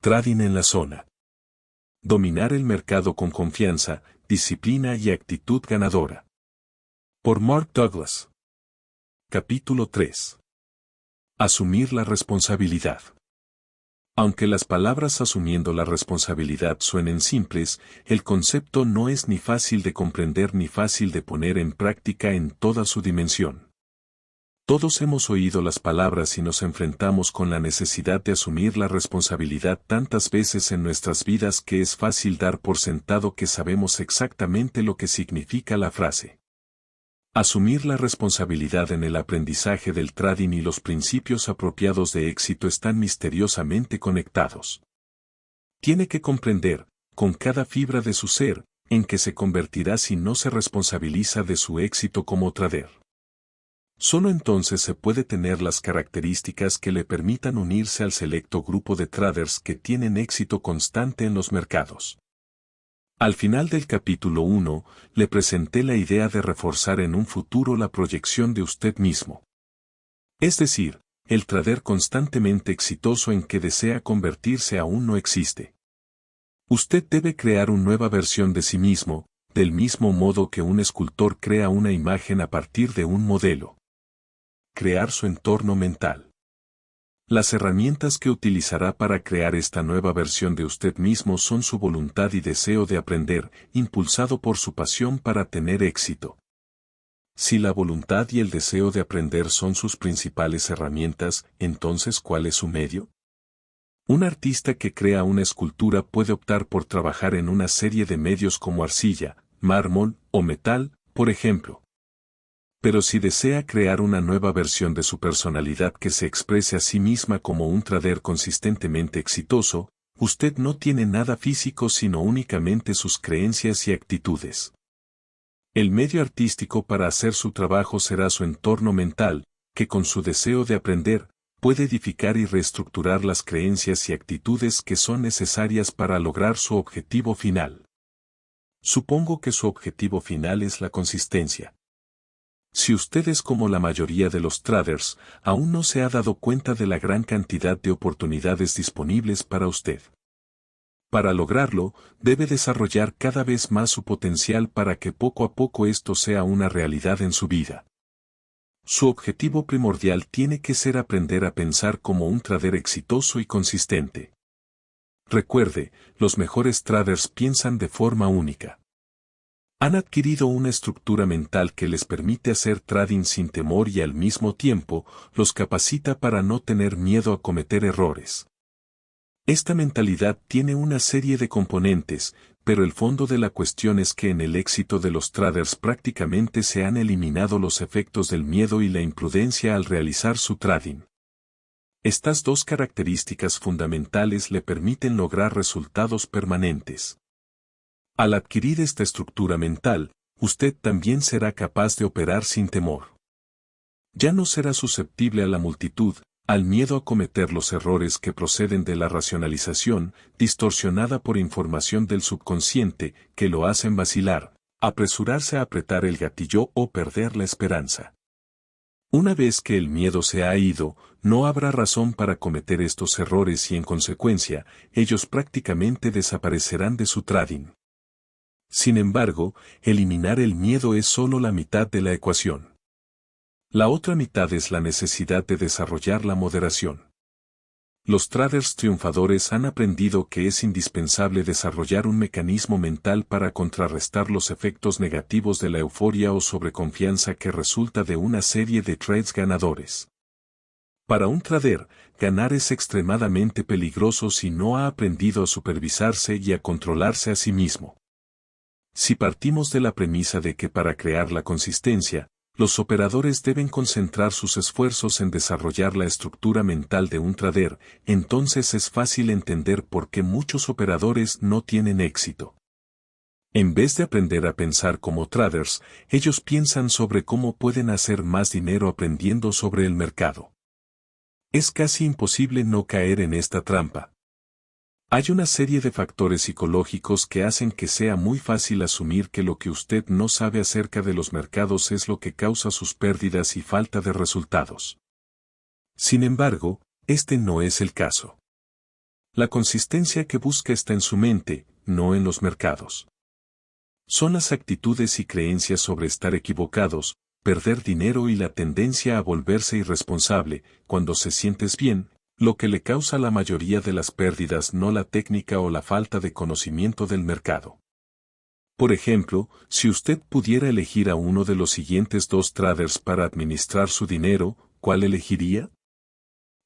Trading en la zona. Dominar el mercado con confianza, disciplina y actitud ganadora. Por Mark Douglas. Capítulo 3. Asumir la responsabilidad. Aunque las palabras asumiendo la responsabilidad suenen simples, el concepto no es ni fácil de comprender ni fácil de poner en práctica en toda su dimensión. Todos hemos oído las palabras y nos enfrentamos con la necesidad de asumir la responsabilidad tantas veces en nuestras vidas que es fácil dar por sentado que sabemos exactamente lo que significa la frase. Asumir la responsabilidad en el aprendizaje del trading y los principios apropiados de éxito están misteriosamente conectados. Tiene que comprender, con cada fibra de su ser, en qué se convertirá si no se responsabiliza de su éxito como trader. Solo entonces se puede tener las características que le permitan unirse al selecto grupo de traders que tienen éxito constante en los mercados. Al final del capítulo 1, le presenté la idea de reforzar en un futuro la proyección de usted mismo. Es decir, el trader constantemente exitoso en que desea convertirse aún no existe. Usted debe crear una nueva versión de sí mismo, del mismo modo que un escultor crea una imagen a partir de un modelo. Crear su entorno mental. Las herramientas que utilizará para crear esta nueva versión de usted mismo son su voluntad y deseo de aprender, impulsado por su pasión para tener éxito. Si la voluntad y el deseo de aprender son sus principales herramientas, entonces ¿cuál es su medio? Un artista que crea una escultura puede optar por trabajar en una serie de medios como arcilla, mármol o metal, por ejemplo. Pero si desea crear una nueva versión de su personalidad que se exprese a sí misma como un trader consistentemente exitoso, usted no tiene nada físico sino únicamente sus creencias y actitudes. El medio artístico para hacer su trabajo será su entorno mental, que con su deseo de aprender, puede edificar y reestructurar las creencias y actitudes que son necesarias para lograr su objetivo final. Supongo que su objetivo final es la consistencia. Si usted es como la mayoría de los traders, aún no se ha dado cuenta de la gran cantidad de oportunidades disponibles para usted. Para lograrlo, debe desarrollar cada vez más su potencial para que poco a poco esto sea una realidad en su vida. Su objetivo primordial tiene que ser aprender a pensar como un trader exitoso y consistente. Recuerde, los mejores traders piensan de forma única. Han adquirido una estructura mental que les permite hacer trading sin temor y al mismo tiempo, los capacita para no tener miedo a cometer errores. Esta mentalidad tiene una serie de componentes, pero el fondo de la cuestión es que en el éxito de los traders prácticamente se han eliminado los efectos del miedo y la imprudencia al realizar su trading. Estas dos características fundamentales le permiten lograr resultados permanentes. Al adquirir esta estructura mental, usted también será capaz de operar sin temor. Ya no será susceptible a la multitud, al miedo a cometer los errores que proceden de la racionalización, distorsionada por información del subconsciente, que lo hacen vacilar, apresurarse a apretar el gatillo o perder la esperanza. Una vez que el miedo se ha ido, no habrá razón para cometer estos errores y en consecuencia, ellos prácticamente desaparecerán de su trading. Sin embargo, eliminar el miedo es solo la mitad de la ecuación. La otra mitad es la necesidad de desarrollar la moderación. Los traders triunfadores han aprendido que es indispensable desarrollar un mecanismo mental para contrarrestar los efectos negativos de la euforia o sobreconfianza que resulta de una serie de trades ganadores. Para un trader, ganar es extremadamente peligroso si no ha aprendido a supervisarse y a controlarse a sí mismo. Si partimos de la premisa de que para crear la consistencia, los operadores deben concentrar sus esfuerzos en desarrollar la estructura mental de un trader, entonces es fácil entender por qué muchos operadores no tienen éxito. En vez de aprender a pensar como traders, ellos piensan sobre cómo pueden hacer más dinero aprendiendo sobre el mercado. Es casi imposible no caer en esta trampa. Hay una serie de factores psicológicos que hacen que sea muy fácil asumir que lo que usted no sabe acerca de los mercados es lo que causa sus pérdidas y falta de resultados. Sin embargo, este no es el caso. La consistencia que busca está en su mente, no en los mercados. Son las actitudes y creencias sobre estar equivocados, perder dinero y la tendencia a volverse irresponsable, cuando se sientes bien, lo que le causa la mayoría de las pérdidas, no la técnica o la falta de conocimiento del mercado. Por ejemplo, si usted pudiera elegir a uno de los siguientes dos traders para administrar su dinero, ¿cuál elegiría?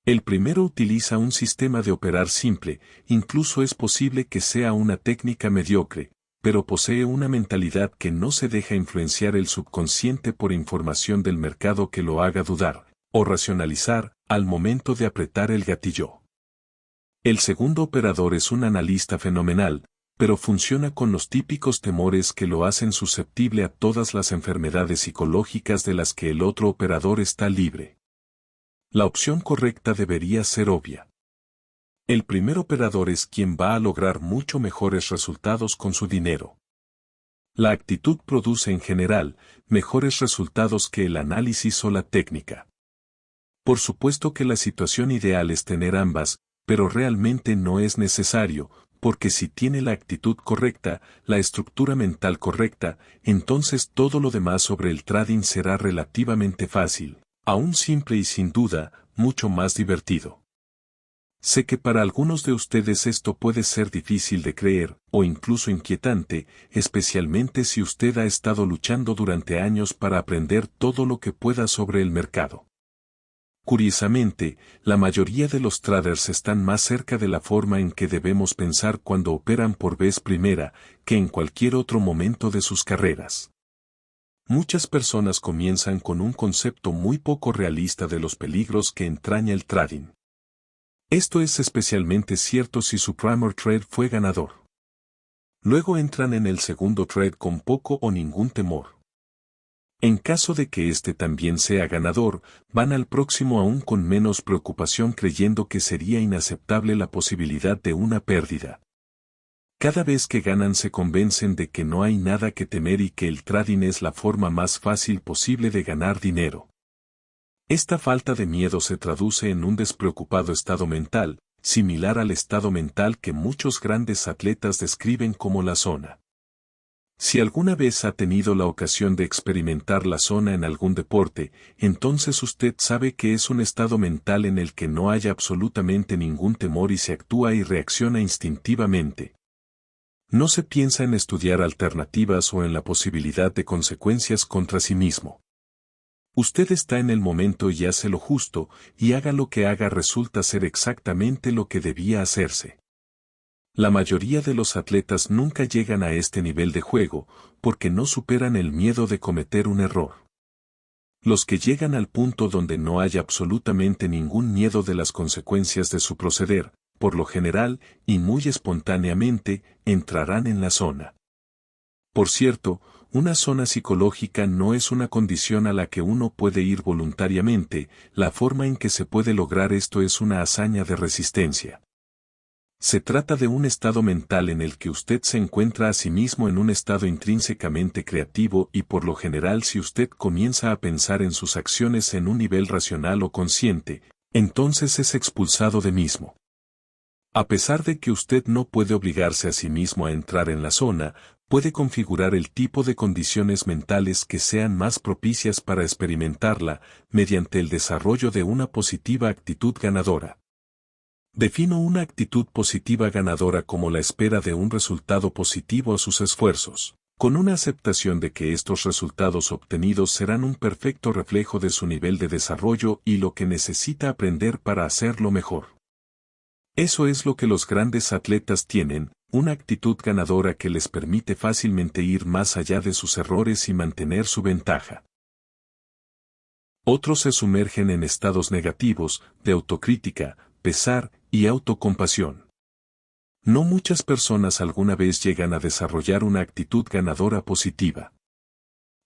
El primero utiliza un sistema de operar simple, incluso es posible que sea una técnica mediocre, pero posee una mentalidad que no se deja influenciar el subconsciente por información del mercado que lo haga dudar, o racionalizar, al momento de apretar el gatillo. El segundo operador es un analista fenomenal, pero funciona con los típicos temores que lo hacen susceptible a todas las enfermedades psicológicas de las que el otro operador está libre. La opción correcta debería ser obvia. El primer operador es quien va a lograr mucho mejores resultados con su dinero. La actitud produce en general mejores resultados que el análisis o la técnica. Por supuesto que la situación ideal es tener ambas, pero realmente no es necesario, porque si tiene la actitud correcta, la estructura mental correcta, entonces todo lo demás sobre el trading será relativamente fácil, aún simple y sin duda, mucho más divertido. Sé que para algunos de ustedes esto puede ser difícil de creer, o incluso inquietante, especialmente si usted ha estado luchando durante años para aprender todo lo que pueda sobre el mercado. Curiosamente, la mayoría de los traders están más cerca de la forma en que debemos pensar cuando operan por vez primera, que en cualquier otro momento de sus carreras. Muchas personas comienzan con un concepto muy poco realista de los peligros que entraña el trading. Esto es especialmente cierto si su primer trade fue ganador. Luego entran en el segundo trade con poco o ningún temor. En caso de que este también sea ganador, van al próximo aún con menos preocupación creyendo que sería inaceptable la posibilidad de una pérdida. Cada vez que ganan se convencen de que no hay nada que temer y que el trading es la forma más fácil posible de ganar dinero. Esta falta de miedo se traduce en un despreocupado estado mental, similar al estado mental que muchos grandes atletas describen como la zona. Si alguna vez ha tenido la ocasión de experimentar la zona en algún deporte, entonces usted sabe que es un estado mental en el que no hay absolutamente ningún temor y se actúa y reacciona instintivamente. No se piensa en estudiar alternativas o en la posibilidad de consecuencias contra sí mismo. Usted está en el momento y hace lo justo, y haga lo que haga resulta ser exactamente lo que debía hacerse. La mayoría de los atletas nunca llegan a este nivel de juego, porque no superan el miedo de cometer un error. Los que llegan al punto donde no hay absolutamente ningún miedo de las consecuencias de su proceder, por lo general, y muy espontáneamente, entrarán en la zona. Por cierto, una zona psicológica no es una condición a la que uno puede ir voluntariamente, la forma en que se puede lograr esto es una hazaña de resistencia. Se trata de un estado mental en el que usted se encuentra a sí mismo en un estado intrínsecamente creativo y por lo general si usted comienza a pensar en sus acciones en un nivel racional o consciente, entonces es expulsado de mismo. A pesar de que usted no puede obligarse a sí mismo a entrar en la zona, puede configurar el tipo de condiciones mentales que sean más propicias para experimentarla, mediante el desarrollo de una positiva actitud ganadora. Defino una actitud positiva ganadora como la espera de un resultado positivo a sus esfuerzos, con una aceptación de que estos resultados obtenidos serán un perfecto reflejo de su nivel de desarrollo y lo que necesita aprender para hacerlo mejor. Eso es lo que los grandes atletas tienen, una actitud ganadora que les permite fácilmente ir más allá de sus errores y mantener su ventaja. Otros se sumergen en estados negativos, de autocrítica, pesar y autocompasión. No muchas personas alguna vez llegan a desarrollar una actitud ganadora positiva.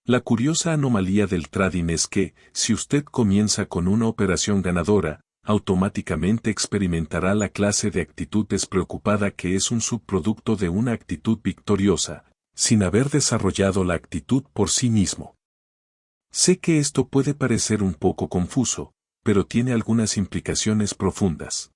La curiosa anomalía del trading es que, si usted comienza con una operación ganadora, automáticamente experimentará la clase de actitud despreocupada que es un subproducto de una actitud victoriosa, sin haber desarrollado la actitud por sí mismo. Sé que esto puede parecer un poco confuso, pero tiene algunas implicaciones profundas.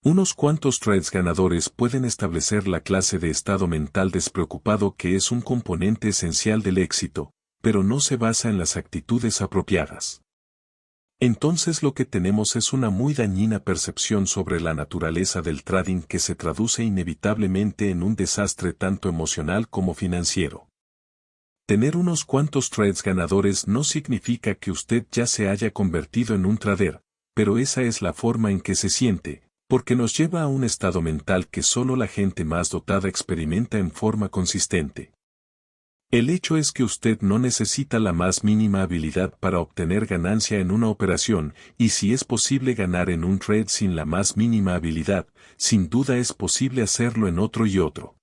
Unos cuantos trades ganadores pueden establecer la clase de estado mental despreocupado que es un componente esencial del éxito, pero no se basa en las actitudes apropiadas. Entonces lo que tenemos es una muy dañina percepción sobre la naturaleza del trading que se traduce inevitablemente en un desastre tanto emocional como financiero. Tener unos cuantos trades ganadores no significa que usted ya se haya convertido en un trader, pero esa es la forma en que se siente, porque nos lleva a un estado mental que solo la gente más dotada experimenta en forma consistente. El hecho es que usted no necesita la más mínima habilidad para obtener ganancia en una operación, y si es posible ganar en un trade sin la más mínima habilidad, sin duda es posible hacerlo en otro y otro.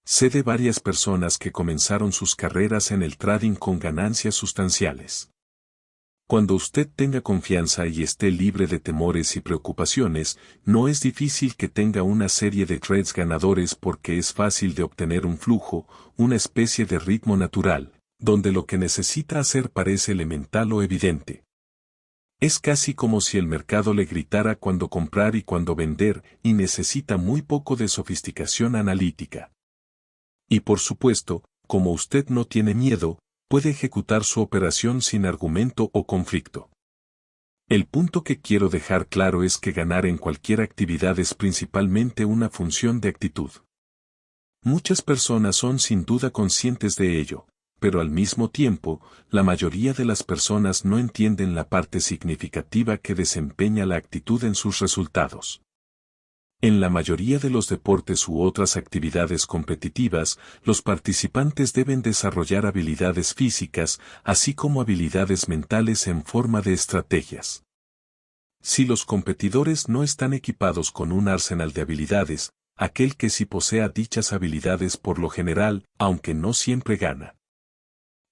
Sé de varias personas que comenzaron sus carreras en el trading con ganancias sustanciales. Cuando usted tenga confianza y esté libre de temores y preocupaciones, no es difícil que tenga una serie de trades ganadores porque es fácil de obtener un flujo, una especie de ritmo natural, donde lo que necesita hacer parece elemental o evidente. Es casi como si el mercado le gritara cuándo comprar y cuándo vender, y necesita muy poco de sofisticación analítica. Y por supuesto, como usted no tiene miedo, puede ejecutar su operación sin argumento o conflicto. El punto que quiero dejar claro es que ganar en cualquier actividad es principalmente una función de actitud. Muchas personas son sin duda conscientes de ello, pero al mismo tiempo, la mayoría de las personas no entienden la parte significativa que desempeña la actitud en sus resultados. En la mayoría de los deportes u otras actividades competitivas, los participantes deben desarrollar habilidades físicas, así como habilidades mentales en forma de estrategias. Si los competidores no están equipados con un arsenal de habilidades, aquel que sí posea dichas habilidades por lo general, aunque no siempre gana.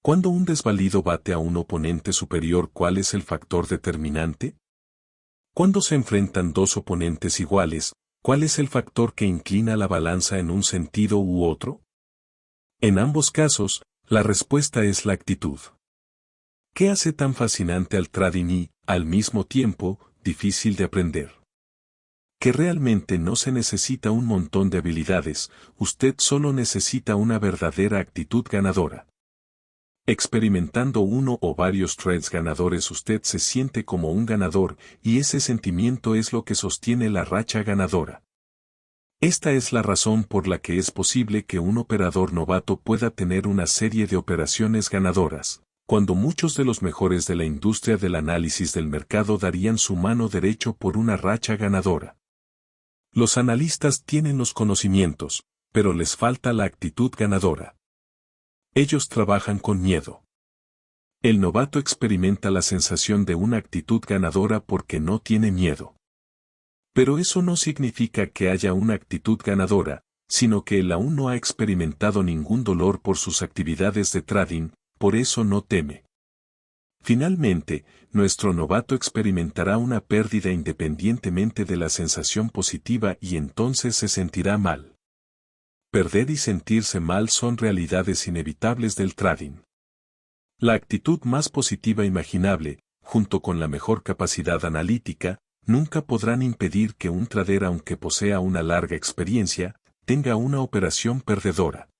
Cuando un desvalido bate a un oponente superior, ¿cuál es el factor determinante? Cuando se enfrentan dos oponentes iguales, ¿cuál es el factor que inclina la balanza en un sentido u otro? En ambos casos, la respuesta es la actitud. ¿Qué hace tan fascinante al trading y, al mismo tiempo, difícil de aprender? Que realmente no se necesita un montón de habilidades, usted solo necesita una verdadera actitud ganadora. Experimentando uno o varios trades ganadores usted se siente como un ganador, y ese sentimiento es lo que sostiene la racha ganadora. Esta es la razón por la que es posible que un operador novato pueda tener una serie de operaciones ganadoras, cuando muchos de los mejores de la industria del análisis del mercado darían su mano derecho por una racha ganadora. Los analistas tienen los conocimientos, pero les falta la actitud ganadora. Ellos trabajan con miedo. El novato experimenta la sensación de una actitud ganadora porque no tiene miedo. Pero eso no significa que haya una actitud ganadora, sino que él aún no ha experimentado ningún dolor por sus actividades de trading, por eso no teme. Finalmente, nuestro novato experimentará una pérdida independientemente de la sensación positiva y entonces se sentirá mal. Perder y sentirse mal son realidades inevitables del trading. La actitud más positiva imaginable, junto con la mejor capacidad analítica, nunca podrán impedir que un trader, aunque posea una larga experiencia, tenga una operación perdedora.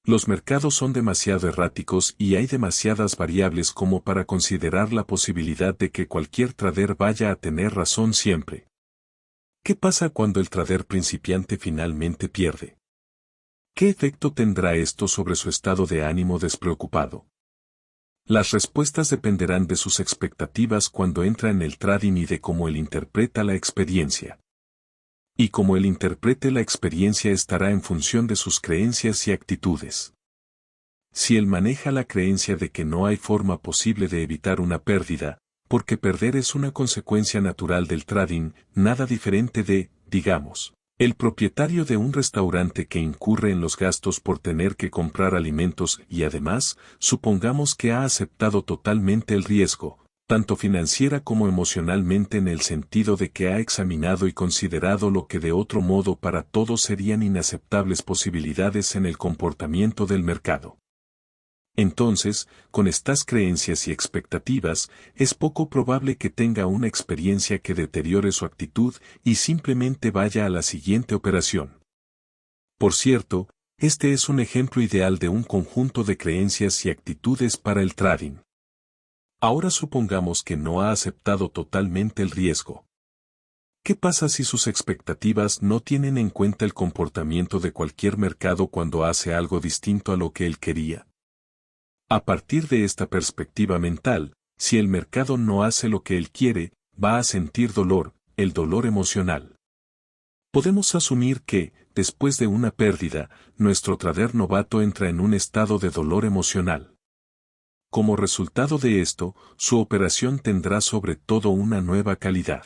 Los mercados son demasiado erráticos y hay demasiadas variables como para considerar la posibilidad de que cualquier trader vaya a tener razón siempre. ¿Qué pasa cuando el trader principiante finalmente pierde? ¿Qué efecto tendrá esto sobre su estado de ánimo despreocupado? Las respuestas dependerán de sus expectativas cuando entra en el trading y de cómo él interpreta la experiencia. Y cómo él interprete la experiencia estará en función de sus creencias y actitudes. Si él maneja la creencia de que no hay forma posible de evitar una pérdida, porque perder es una consecuencia natural del trading, nada diferente de, digamos, el propietario de un restaurante que incurre en los gastos por tener que comprar alimentos y además, supongamos que ha aceptado totalmente el riesgo, tanto financiera como emocionalmente en el sentido de que ha examinado y considerado lo que de otro modo para todos serían inaceptables posibilidades en el comportamiento del mercado. Entonces, con estas creencias y expectativas, es poco probable que tenga una experiencia que deteriore su actitud y simplemente vaya a la siguiente operación. Por cierto, este es un ejemplo ideal de un conjunto de creencias y actitudes para el trading. Ahora supongamos que no ha aceptado totalmente el riesgo. ¿Qué pasa si sus expectativas no tienen en cuenta el comportamiento de cualquier mercado cuando hace algo distinto a lo que él quería? A partir de esta perspectiva mental, si el mercado no hace lo que él quiere, va a sentir dolor, el dolor emocional. Podemos asumir que, después de una pérdida, nuestro trader novato entra en un estado de dolor emocional. Como resultado de esto, su operación tendrá sobre todo una nueva calidad.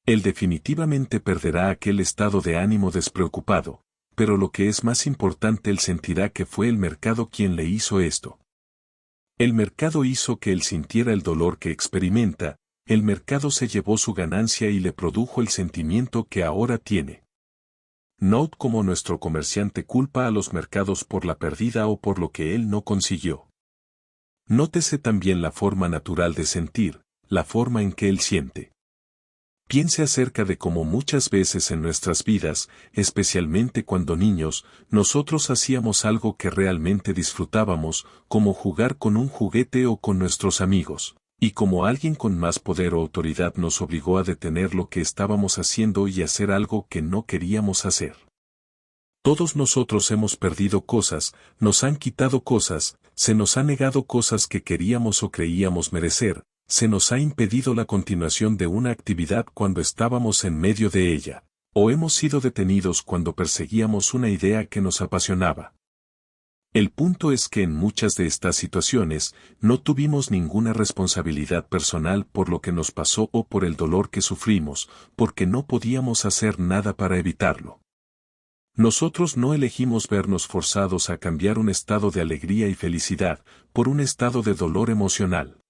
Él definitivamente perderá aquel estado de ánimo despreocupado, pero lo que es más importante, él sentirá que fue el mercado quien le hizo esto. El mercado hizo que él sintiera el dolor que experimenta, el mercado se llevó su ganancia y le produjo el sentimiento que ahora tiene. Note cómo nuestro comerciante culpa a los mercados por la pérdida o por lo que él no consiguió. Nótese también la forma natural de sentir, la forma en que él siente. Piense acerca de cómo muchas veces en nuestras vidas, especialmente cuando niños, nosotros hacíamos algo que realmente disfrutábamos, como jugar con un juguete o con nuestros amigos, y como alguien con más poder o autoridad nos obligó a detener lo que estábamos haciendo y hacer algo que no queríamos hacer. Todos nosotros hemos perdido cosas, nos han quitado cosas, se nos ha negado cosas que queríamos o creíamos merecer, se nos ha impedido la continuación de una actividad cuando estábamos en medio de ella, o hemos sido detenidos cuando perseguíamos una idea que nos apasionaba. El punto es que en muchas de estas situaciones, no tuvimos ninguna responsabilidad personal por lo que nos pasó o por el dolor que sufrimos, porque no podíamos hacer nada para evitarlo. Nosotros no elegimos vernos forzados a cambiar un estado de alegría y felicidad por un estado de dolor emocional.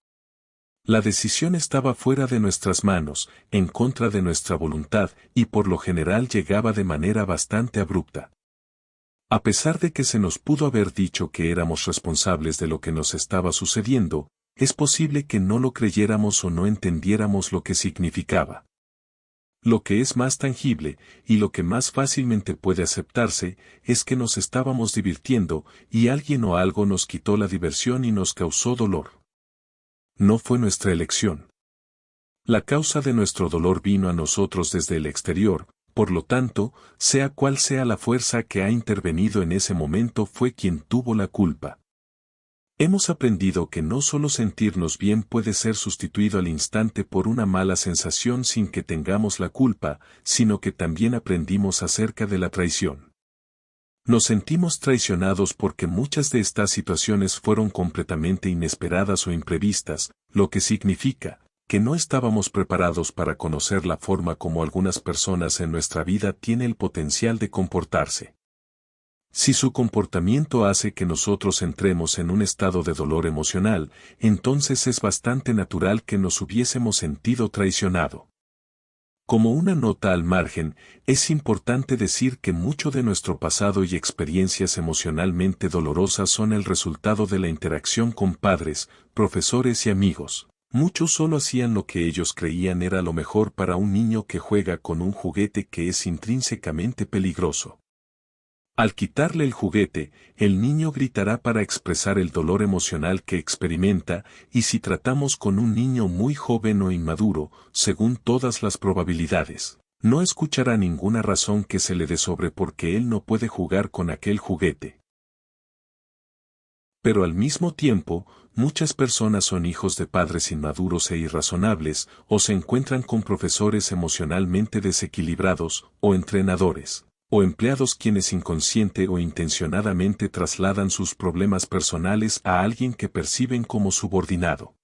La decisión estaba fuera de nuestras manos, en contra de nuestra voluntad, y por lo general llegaba de manera bastante abrupta. A pesar de que se nos pudo haber dicho que éramos responsables de lo que nos estaba sucediendo, es posible que no lo creyéramos o no entendiéramos lo que significaba. Lo que es más tangible, y lo que más fácilmente puede aceptarse, es que nos estábamos divirtiendo, y alguien o algo nos quitó la diversión y nos causó dolor. No fue nuestra elección. La causa de nuestro dolor vino a nosotros desde el exterior, por lo tanto, sea cual sea la fuerza que ha intervenido en ese momento, fue quien tuvo la culpa. Hemos aprendido que no solo sentirnos bien puede ser sustituido al instante por una mala sensación sin que tengamos la culpa, sino que también aprendimos acerca de la traición. Nos sentimos traicionados porque muchas de estas situaciones fueron completamente inesperadas o imprevistas, lo que significa que no estábamos preparados para conocer la forma como algunas personas en nuestra vida tienen el potencial de comportarse. Si su comportamiento hace que nosotros entremos en un estado de dolor emocional, entonces es bastante natural que nos hubiésemos sentido traicionado. Como una nota al margen, es importante decir que mucho de nuestro pasado y experiencias emocionalmente dolorosas son el resultado de la interacción con padres, profesores y amigos. Muchos solo hacían lo que ellos creían era lo mejor para un niño que juega con un juguete que es intrínsecamente peligroso. Al quitarle el juguete, el niño gritará para expresar el dolor emocional que experimenta, y si tratamos con un niño muy joven o inmaduro, según todas las probabilidades, no escuchará ninguna razón que se le dé sobre por qué él no puede jugar con aquel juguete. Pero al mismo tiempo, muchas personas son hijos de padres inmaduros e irrazonables, o se encuentran con profesores emocionalmente desequilibrados, o entrenadores o empleados quienes inconsciente o intencionadamente trasladan sus problemas personales a alguien que perciben como subordinado.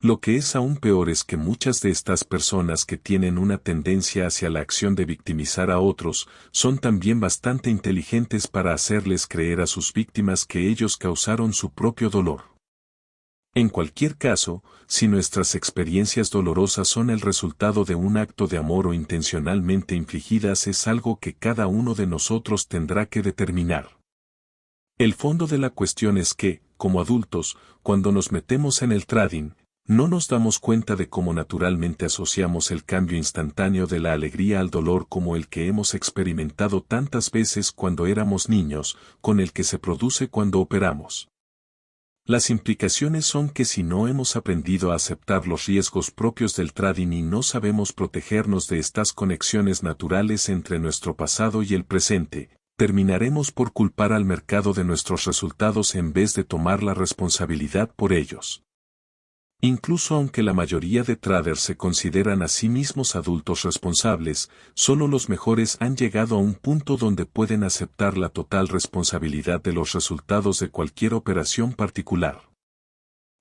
Lo que es aún peor es que muchas de estas personas que tienen una tendencia hacia la acción de victimizar a otros, son también bastante inteligentes para hacerles creer a sus víctimas que ellos causaron su propio dolor. En cualquier caso, si nuestras experiencias dolorosas son el resultado de un acto de amor o intencionalmente infligidas, es algo que cada uno de nosotros tendrá que determinar. El fondo de la cuestión es que, como adultos, cuando nos metemos en el trading, no nos damos cuenta de cómo naturalmente asociamos el cambio instantáneo de la alegría al dolor como el que hemos experimentado tantas veces cuando éramos niños, con el que se produce cuando operamos. Las implicaciones son que si no hemos aprendido a aceptar los riesgos propios del trading y no sabemos protegernos de estas conexiones naturales entre nuestro pasado y el presente, terminaremos por culpar al mercado de nuestros resultados en vez de tomar la responsabilidad por ellos. Incluso aunque la mayoría de traders se consideran a sí mismos adultos responsables, solo los mejores han llegado a un punto donde pueden aceptar la total responsabilidad de los resultados de cualquier operación particular.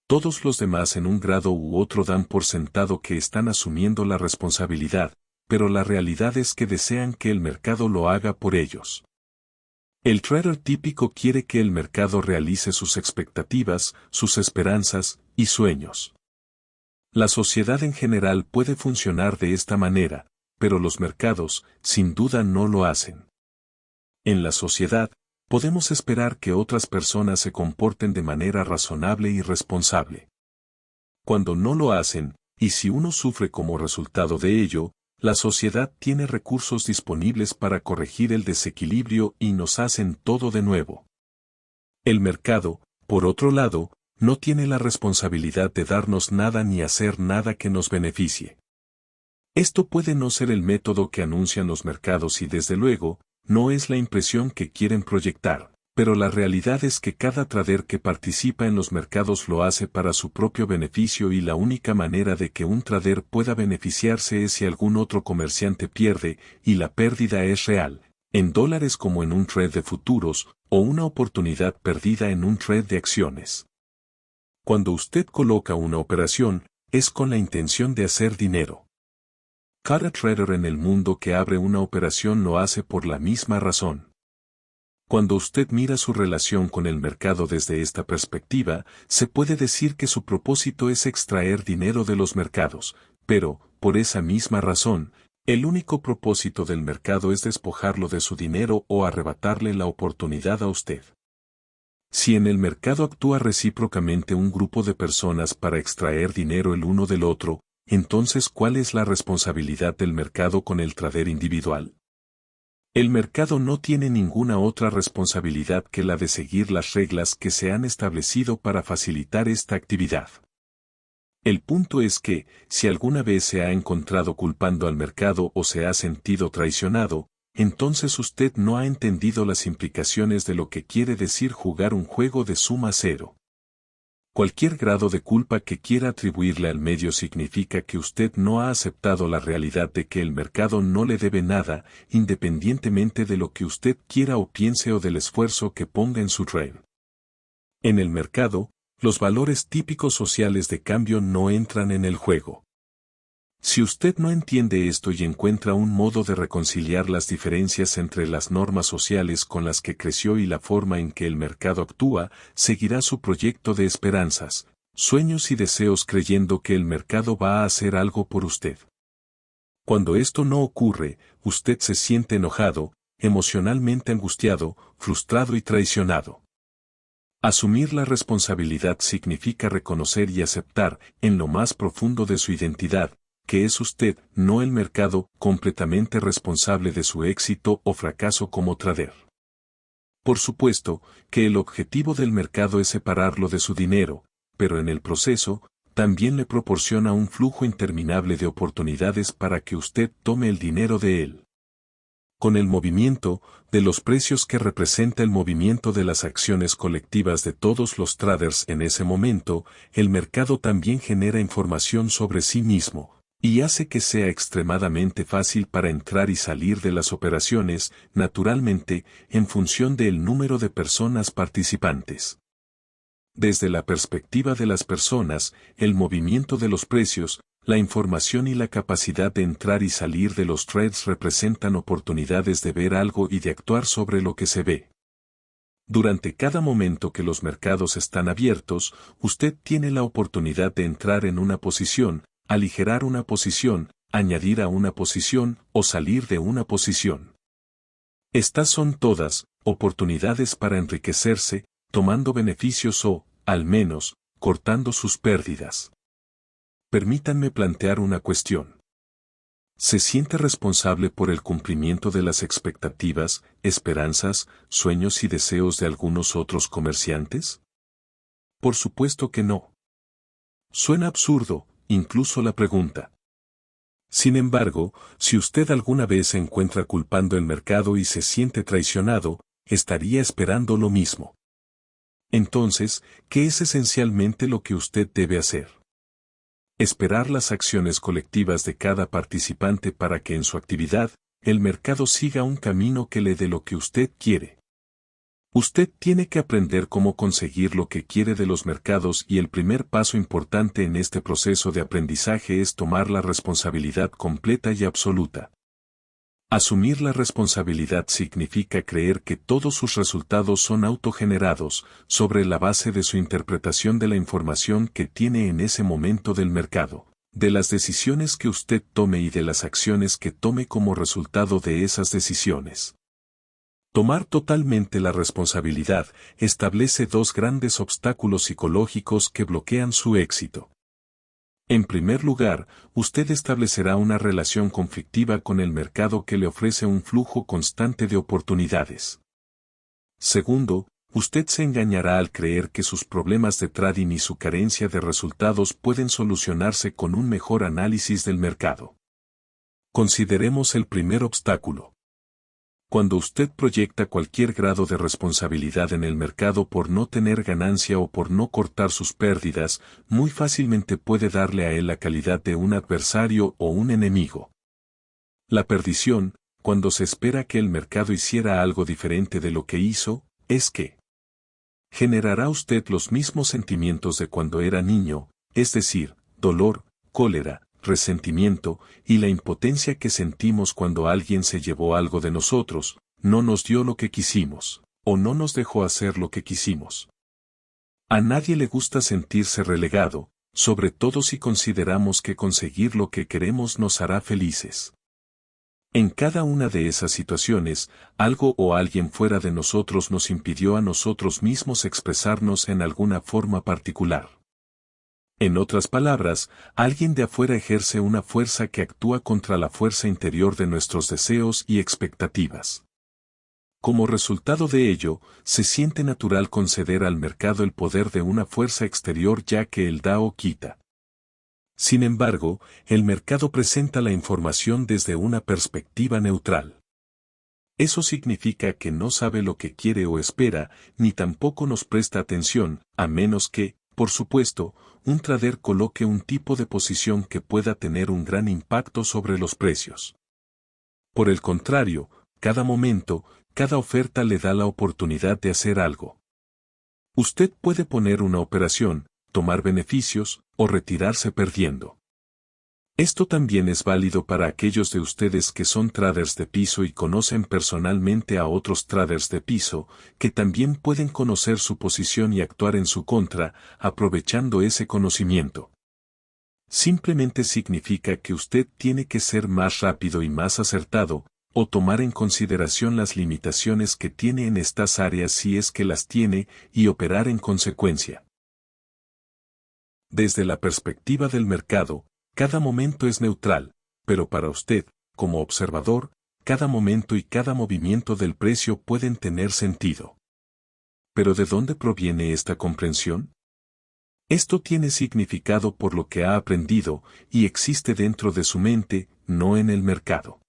Todos los demás en un grado u otro dan por sentado que están asumiendo la responsabilidad, pero la realidad es que desean que el mercado lo haga por ellos. El trader típico quiere que el mercado realice sus expectativas, sus esperanzas y sueños. La sociedad en general puede funcionar de esta manera, pero los mercados, sin duda, no lo hacen. En la sociedad, podemos esperar que otras personas se comporten de manera razonable y responsable. Cuando no lo hacen, y si uno sufre como resultado de ello, la sociedad tiene recursos disponibles para corregir el desequilibrio y nos hacen todo de nuevo. El mercado, por otro lado, no tiene la responsabilidad de darnos nada ni hacer nada que nos beneficie. Esto puede no ser el método que anuncian los mercados y desde luego, no es la impresión que quieren proyectar, pero la realidad es que cada trader que participa en los mercados lo hace para su propio beneficio y la única manera de que un trader pueda beneficiarse es si algún otro comerciante pierde, y la pérdida es real, en dólares como en un trade de futuros, o una oportunidad perdida en un trade de acciones. Cuando usted coloca una operación, es con la intención de hacer dinero. Cada trader en el mundo que abre una operación lo hace por la misma razón. Cuando usted mira su relación con el mercado desde esta perspectiva, se puede decir que su propósito es extraer dinero de los mercados, pero, por esa misma razón, el único propósito del mercado es despojarlo de su dinero o arrebatarle la oportunidad a usted. Si en el mercado actúa recíprocamente un grupo de personas para extraer dinero el uno del otro, entonces ¿cuál es la responsabilidad del mercado con el trader individual? El mercado no tiene ninguna otra responsabilidad que la de seguir las reglas que se han establecido para facilitar esta actividad. El punto es que, si alguna vez se ha encontrado culpando al mercado o se ha sentido traicionado, entonces usted no ha entendido las implicaciones de lo que quiere decir jugar un juego de suma cero. Cualquier grado de culpa que quiera atribuirle al medio significa que usted no ha aceptado la realidad de que el mercado no le debe nada, independientemente de lo que usted quiera o piense o del esfuerzo que ponga en su trade. En el mercado, los valores típicos sociales de cambio no entran en el juego. Si usted no entiende esto y encuentra un modo de reconciliar las diferencias entre las normas sociales con las que creció y la forma en que el mercado actúa, seguirá su proyecto de esperanzas, sueños y deseos creyendo que el mercado va a hacer algo por usted. Cuando esto no ocurre, usted se siente enojado, emocionalmente angustiado, frustrado y traicionado. Asumir la responsabilidad significa reconocer y aceptar, en lo más profundo de su identidad, que es usted, no el mercado, completamente responsable de su éxito o fracaso como trader. Por supuesto, que el objetivo del mercado es separarlo de su dinero, pero en el proceso, también le proporciona un flujo interminable de oportunidades para que usted tome el dinero de él. Con el movimiento de los precios que representa el movimiento de las acciones colectivas de todos los traders en ese momento, el mercado también genera información sobre sí mismo, y hace que sea extremadamente fácil para entrar y salir de las operaciones, naturalmente, en función del número de personas participantes. Desde la perspectiva de las personas, el movimiento de los precios, la información y la capacidad de entrar y salir de los trades representan oportunidades de ver algo y de actuar sobre lo que se ve. Durante cada momento que los mercados están abiertos, usted tiene la oportunidad de entrar en una posición, aligerar una posición, añadir a una posición o salir de una posición. Estas son todas, oportunidades para enriquecerse, tomando beneficios o, al menos, cortando sus pérdidas. Permítanme plantear una cuestión. ¿Se siente responsable por el cumplimiento de las expectativas, esperanzas, sueños y deseos de algunos otros comerciantes? Por supuesto que no. Suena absurdo, incluso la pregunta. Sin embargo, si usted alguna vez se encuentra culpando el mercado y se siente traicionado, estaría esperando lo mismo. Entonces, ¿qué es esencialmente lo que usted debe hacer? Esperar las acciones colectivas de cada participante para que en su actividad, el mercado siga un camino que le dé lo que usted quiere. Usted tiene que aprender cómo conseguir lo que quiere de los mercados y el primer paso importante en este proceso de aprendizaje es tomar la responsabilidad completa y absoluta. Asumir la responsabilidad significa creer que todos sus resultados son autogenerados, sobre la base de su interpretación de la información que tiene en ese momento del mercado, de las decisiones que usted tome y de las acciones que tome como resultado de esas decisiones. Tomar totalmente la responsabilidad establece dos grandes obstáculos psicológicos que bloquean su éxito. En primer lugar, usted establecerá una relación conflictiva con el mercado que le ofrece un flujo constante de oportunidades. Segundo, usted se engañará al creer que sus problemas de trading y su carencia de resultados pueden solucionarse con un mejor análisis del mercado. Consideremos el primer obstáculo. Cuando usted proyecta cualquier grado de responsabilidad en el mercado por no tener ganancia o por no cortar sus pérdidas, muy fácilmente puede darle a él la calidad de un adversario o un enemigo. La perdición, cuando se espera que el mercado hiciera algo diferente de lo que hizo, es que generará usted los mismos sentimientos de cuando era niño, es decir, dolor, cólera, resentimiento, y la impotencia que sentimos cuando alguien se llevó algo de nosotros, no nos dio lo que quisimos, o no nos dejó hacer lo que quisimos. A nadie le gusta sentirse relegado, sobre todo si consideramos que conseguir lo que queremos nos hará felices. En cada una de esas situaciones, algo o alguien fuera de nosotros nos impidió a nosotros mismos expresarnos en alguna forma particular. En otras palabras, alguien de afuera ejerce una fuerza que actúa contra la fuerza interior de nuestros deseos y expectativas. Como resultado de ello, se siente natural conceder al mercado el poder de una fuerza exterior ya que él da o quita. Sin embargo, el mercado presenta la información desde una perspectiva neutral. Eso significa que no sabe lo que quiere o espera, ni tampoco nos presta atención, a menos que, por supuesto, un trader coloque un tipo de posición que pueda tener un gran impacto sobre los precios. Por el contrario, cada momento, cada oferta le da la oportunidad de hacer algo. Usted puede poner una operación, tomar beneficios, o retirarse perdiendo. Esto también es válido para aquellos de ustedes que son traders de piso y conocen personalmente a otros traders de piso, que también pueden conocer su posición y actuar en su contra, aprovechando ese conocimiento. Simplemente significa que usted tiene que ser más rápido y más acertado, o tomar en consideración las limitaciones que tiene en estas áreas si es que las tiene, y operar en consecuencia. Desde la perspectiva del mercado, cada momento es neutral, pero para usted, como observador, cada momento y cada movimiento del precio pueden tener sentido. ¿Pero de dónde proviene esta comprensión? Esto tiene significado por lo que ha aprendido, y existe dentro de su mente, no en el mercado.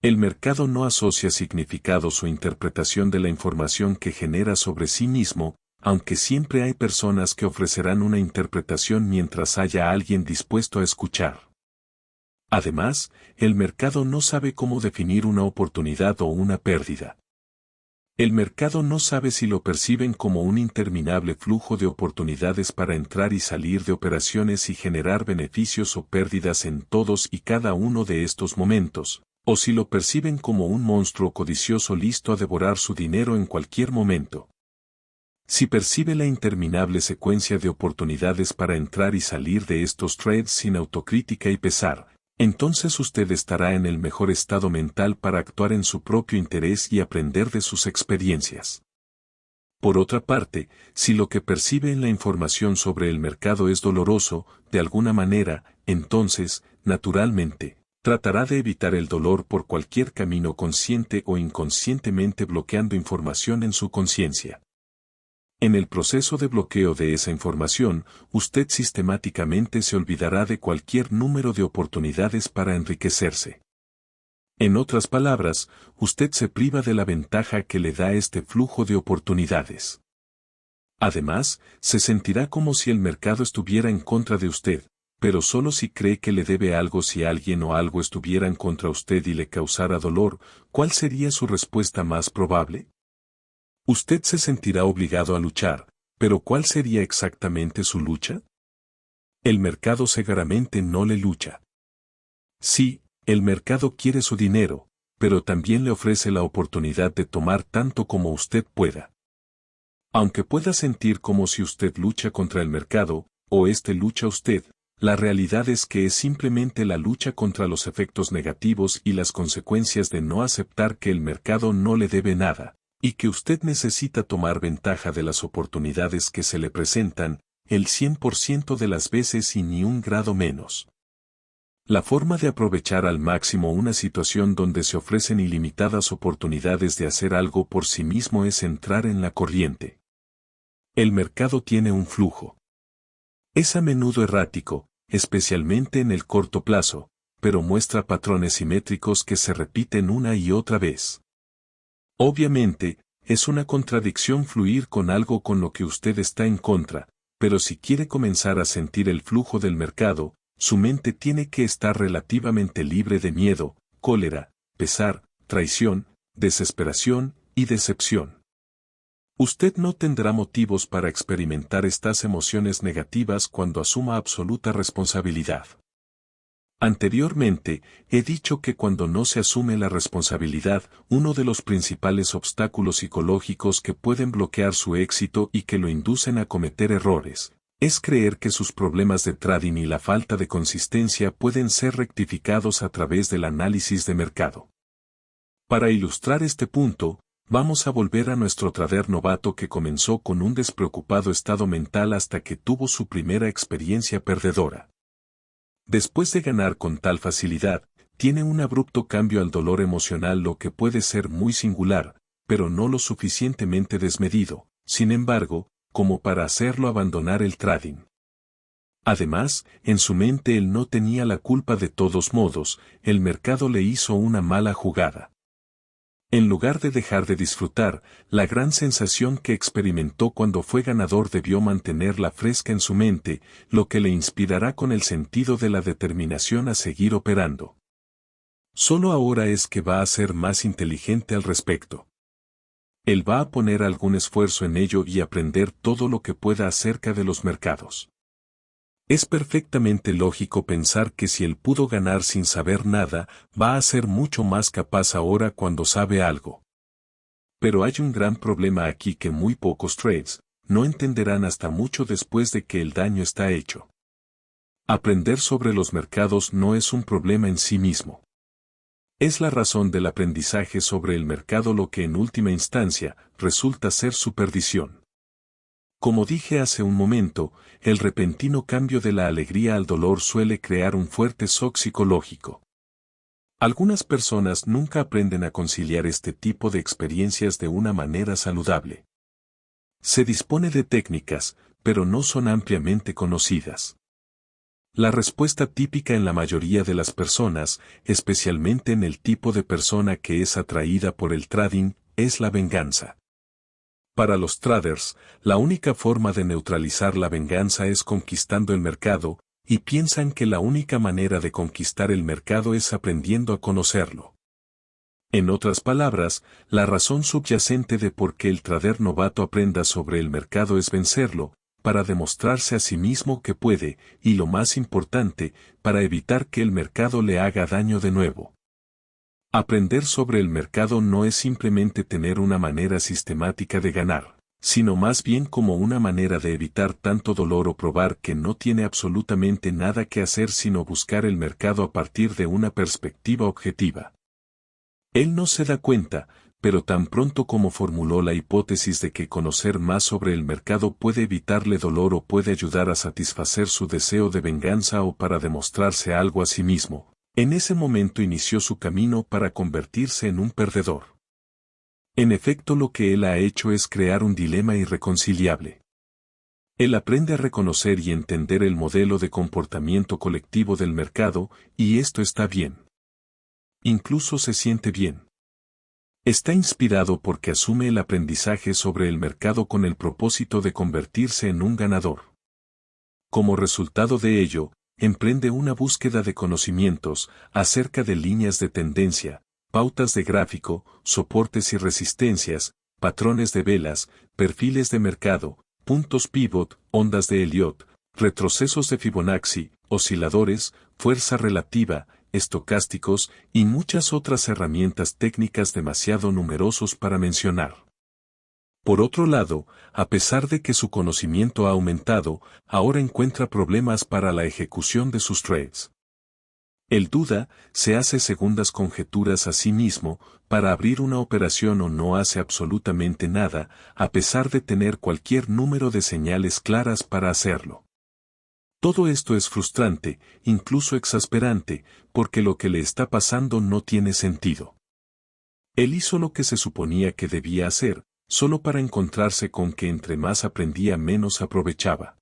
El mercado no asocia significados o interpretación de la información que genera sobre sí mismo, aunque siempre hay personas que ofrecerán una interpretación mientras haya alguien dispuesto a escuchar. Además, el mercado no sabe cómo definir una oportunidad o una pérdida. El mercado no sabe si lo perciben como un interminable flujo de oportunidades para entrar y salir de operaciones y generar beneficios o pérdidas en todos y cada uno de estos momentos, o si lo perciben como un monstruo codicioso listo a devorar su dinero en cualquier momento. Si percibe la interminable secuencia de oportunidades para entrar y salir de estos trades sin autocrítica y pesar, Entonces usted estará en el mejor estado mental para actuar en su propio interés y aprender de sus experiencias. Por otra parte, si lo que percibe en la información sobre el mercado es doloroso, de alguna manera, entonces, naturalmente, tratará de evitar el dolor por cualquier camino consciente o inconscientemente bloqueando información en su conciencia. En el proceso de bloqueo de esa información, usted sistemáticamente se olvidará de cualquier número de oportunidades para enriquecerse. En otras palabras, usted se priva de la ventaja que le da este flujo de oportunidades. Además, se sentirá como si el mercado estuviera en contra de usted, pero solo si cree que le debe algo. Si alguien o algo estuviera en contra de usted y le causara dolor, ¿cuál sería su respuesta más probable? Usted se sentirá obligado a luchar, pero ¿cuál sería exactamente su lucha? El mercado seguramente no le lucha. Sí, el mercado quiere su dinero, pero también le ofrece la oportunidad de tomar tanto como usted pueda. Aunque pueda sentir como si usted lucha contra el mercado, o este lucha usted, la realidad es que es simplemente la lucha contra los efectos negativos y las consecuencias de no aceptar que el mercado no le debe nada, y que usted necesita tomar ventaja de las oportunidades que se le presentan, el 100% de las veces y ni un grado menos. La forma de aprovechar al máximo una situación donde se ofrecen ilimitadas oportunidades de hacer algo por sí mismo es entrar en la corriente. El mercado tiene un flujo. Es a menudo errático, especialmente en el corto plazo, pero muestra patrones simétricos que se repiten una y otra vez. Obviamente, es una contradicción fluir con algo con lo que usted está en contra, pero si quiere comenzar a sentir el flujo del mercado, su mente tiene que estar relativamente libre de miedo, cólera, pesar, traición, desesperación y decepción. Usted no tendrá motivos para experimentar estas emociones negativas cuando asuma absoluta responsabilidad. Anteriormente, he dicho que cuando no se asume la responsabilidad, uno de los principales obstáculos psicológicos que pueden bloquear su éxito y que lo inducen a cometer errores, es creer que sus problemas de trading y la falta de consistencia pueden ser rectificados a través del análisis de mercado. Para ilustrar este punto, vamos a volver a nuestro trader novato que comenzó con un despreocupado estado mental hasta que tuvo su primera experiencia perdedora. Después de ganar con tal facilidad, tiene un abrupto cambio al dolor emocional, lo que puede ser muy singular, pero no lo suficientemente desmedido, sin embargo, como para hacerlo abandonar el trading. Además, en su mente él no tenía la culpa. De todos modos, el mercado le hizo una mala jugada. En lugar de dejar de disfrutar, la gran sensación que experimentó cuando fue ganador, debió mantenerla fresca en su mente, lo que le inspirará con el sentido de la determinación a seguir operando. Solo ahora es que va a ser más inteligente al respecto. Él va a poner algún esfuerzo en ello y aprender todo lo que pueda acerca de los mercados. Es perfectamente lógico pensar que si él pudo ganar sin saber nada, va a ser mucho más capaz ahora cuando sabe algo. Pero hay un gran problema aquí que muy pocos traders no entenderán hasta mucho después de que el daño está hecho. Aprender sobre los mercados no es un problema en sí mismo. Es la razón del aprendizaje sobre el mercado lo que en última instancia resulta ser su perdición. Como dije hace un momento, el repentino cambio de la alegría al dolor suele crear un fuerte shock psicológico. Algunas personas nunca aprenden a conciliar este tipo de experiencias de una manera saludable. Se dispone de técnicas, pero no son ampliamente conocidas. La respuesta típica en la mayoría de las personas, especialmente en el tipo de persona que es atraída por el trading, es la venganza. Para los traders, la única forma de neutralizar la venganza es conquistando el mercado, y piensan que la única manera de conquistar el mercado es aprendiendo a conocerlo. En otras palabras, la razón subyacente de por qué el trader novato aprenda sobre el mercado es vencerlo, para demostrarse a sí mismo que puede, y lo más importante, para evitar que el mercado le haga daño de nuevo. Aprender sobre el mercado no es simplemente tener una manera sistemática de ganar, sino más bien como una manera de evitar tanto dolor o probar que no tiene absolutamente nada que hacer sino buscar el mercado a partir de una perspectiva objetiva. Él no se da cuenta, pero tan pronto como formuló la hipótesis de que conocer más sobre el mercado puede evitarle dolor o puede ayudar a satisfacer su deseo de venganza o para demostrarse algo a sí mismo, en ese momento inició su camino para convertirse en un perdedor. En efecto, lo que él ha hecho es crear un dilema irreconciliable. Él aprende a reconocer y entender el modelo de comportamiento colectivo del mercado, y esto está bien. Incluso se siente bien. Está inspirado porque asume el aprendizaje sobre el mercado con el propósito de convertirse en un ganador. Como resultado de ello, emprende una búsqueda de conocimientos acerca de líneas de tendencia, pautas de gráfico, soportes y resistencias, patrones de velas, perfiles de mercado, puntos pivot, ondas de Elliott, retrocesos de Fibonacci, osciladores, fuerza relativa, estocásticos y muchas otras herramientas técnicas demasiado numerosos para mencionar. Por otro lado, a pesar de que su conocimiento ha aumentado, ahora encuentra problemas para la ejecución de sus trades. Él duda, se hace segundas conjeturas a sí mismo, para abrir una operación o no hace absolutamente nada, a pesar de tener cualquier número de señales claras para hacerlo. Todo esto es frustrante, incluso exasperante, porque lo que le está pasando no tiene sentido. Él hizo lo que se suponía que debía hacer, solo para encontrarse con que entre más aprendía menos aprovechaba.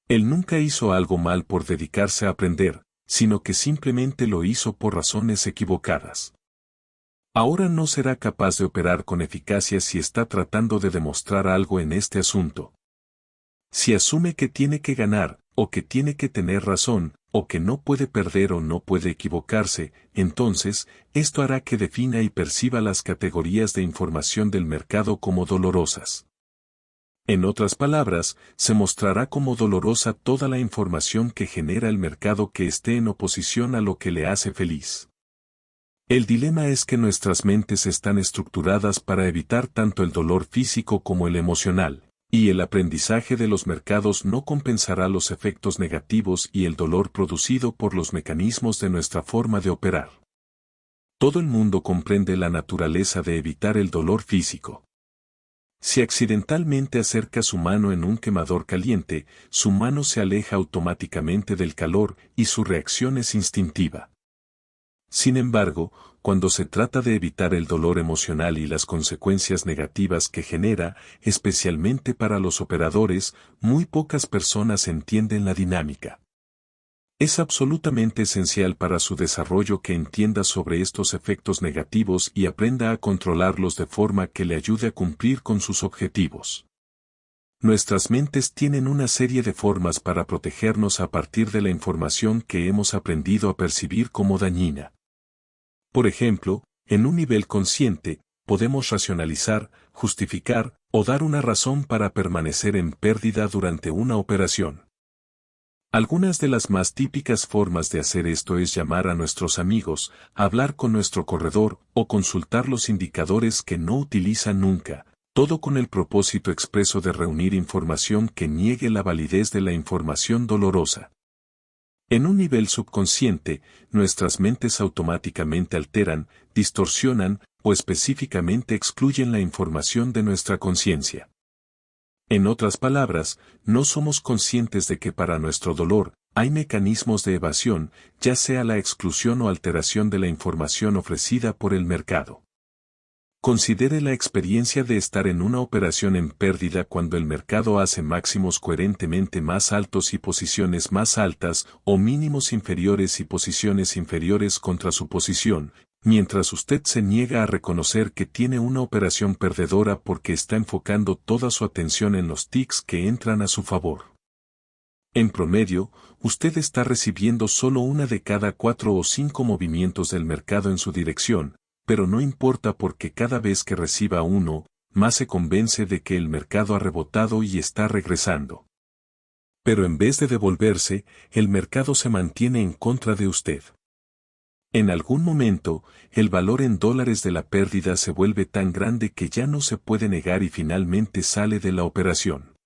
Él nunca hizo algo mal por dedicarse a aprender, sino que simplemente lo hizo por razones equivocadas. Ahora no será capaz de operar con eficacia si está tratando de demostrar algo en este asunto. Si asume que tiene que ganar, o que tiene que tener razón, o que no puede perder o no puede equivocarse, entonces, esto hará que defina y perciba las categorías de información del mercado como dolorosas. En otras palabras, se mostrará como dolorosa toda la información que genera el mercado que esté en oposición a lo que le hace feliz. El dilema es que nuestras mentes están estructuradas para evitar tanto el dolor físico como el emocional, y el aprendizaje de los mercados no compensará los efectos negativos y el dolor producido por los mecanismos de nuestra forma de operar. Todo el mundo comprende la naturaleza de evitar el dolor físico. Si accidentalmente acerca su mano en un quemador caliente, su mano se aleja automáticamente del calor y su reacción es instintiva. Sin embargo, cuando se trata de evitar el dolor emocional y las consecuencias negativas que genera, especialmente para los operadores, muy pocas personas entienden la dinámica. Es absolutamente esencial para su desarrollo que entienda sobre estos efectos negativos y aprenda a controlarlos de forma que le ayude a cumplir con sus objetivos. Nuestras mentes tienen una serie de formas para protegernos a partir de la información que hemos aprendido a percibir como dañina. Por ejemplo, en un nivel consciente, podemos racionalizar, justificar o dar una razón para permanecer en pérdida durante una operación. Algunas de las más típicas formas de hacer esto es llamar a nuestros amigos, hablar con nuestro corredor o consultar los indicadores que no utiliza nunca, todo con el propósito expreso de reunir información que niegue la validez de la información dolorosa. En un nivel subconsciente, nuestras mentes automáticamente alteran, distorsionan o específicamente excluyen la información de nuestra conciencia. En otras palabras, no somos conscientes de que para nuestro dolor, hay mecanismos de evasión, ya sea la exclusión o alteración de la información ofrecida por el mercado. Considere la experiencia de estar en una operación en pérdida cuando el mercado hace máximos coherentemente más altos y posiciones más altas, o mínimos inferiores y posiciones inferiores contra su posición, mientras usted se niega a reconocer que tiene una operación perdedora porque está enfocando toda su atención en los ticks que entran a su favor. En promedio, usted está recibiendo solo una de cada 4 o 5 movimientos del mercado en su dirección, pero no importa porque cada vez que reciba uno, más se convence de que el mercado ha rebotado y está regresando. Pero en vez de devolverse, el mercado se mantiene en contra de usted. En algún momento, el valor en dólares de la pérdida se vuelve tan grande que ya no se puede negar y finalmente sale de la operación.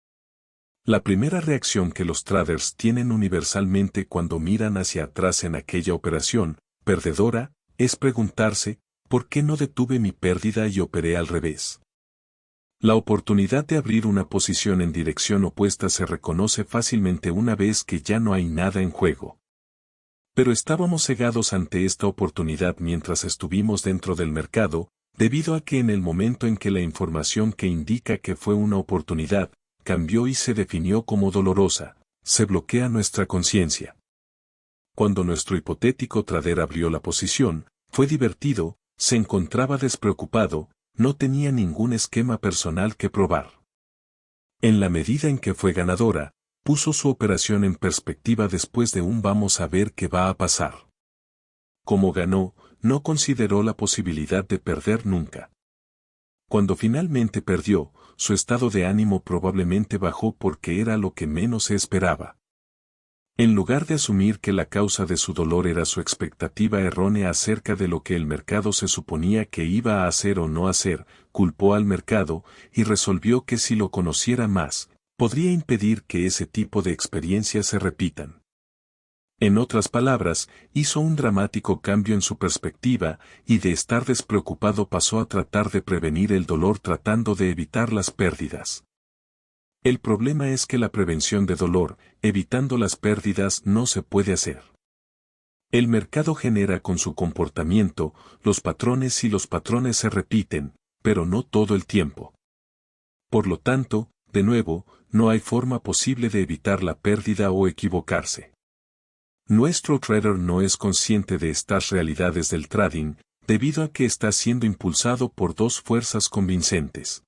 La primera reacción que los traders tienen universalmente cuando miran hacia atrás en aquella operación, perdedora, es preguntarse, ¿por qué no detuve mi pérdida y operé al revés? La oportunidad de abrir una posición en dirección opuesta se reconoce fácilmente una vez que ya no hay nada en juego. Pero estábamos cegados ante esta oportunidad mientras estuvimos dentro del mercado, debido a que en el momento en que la información que indica que fue una oportunidad, cambió y se definió como dolorosa, se bloquea nuestra conciencia. Cuando nuestro hipotético trader abrió la posición, fue divertido, se encontraba despreocupado, no tenía ningún esquema personal que probar. En la medida en que fue ganadora, puso su operación en perspectiva después de un vamos a ver qué va a pasar. Como ganó, no consideró la posibilidad de perder nunca. Cuando finalmente perdió, su estado de ánimo probablemente bajó porque era lo que menos se esperaba. En lugar de asumir que la causa de su dolor era su expectativa errónea acerca de lo que el mercado se suponía que iba a hacer o no hacer, culpó al mercado y resolvió que si lo conociera más, podría impedir que ese tipo de experiencias se repitan. En otras palabras, hizo un dramático cambio en su perspectiva y de estar despreocupado pasó a tratar de prevenir el dolor tratando de evitar las pérdidas. El problema es que la prevención de dolor, evitando las pérdidas, no se puede hacer. El mercado genera con su comportamiento los patrones y los patrones se repiten, pero no todo el tiempo. Por lo tanto, de nuevo, no hay forma posible de evitar la pérdida o equivocarse. Nuestro trader no es consciente de estas realidades del trading, debido a que está siendo impulsado por dos fuerzas convincentes.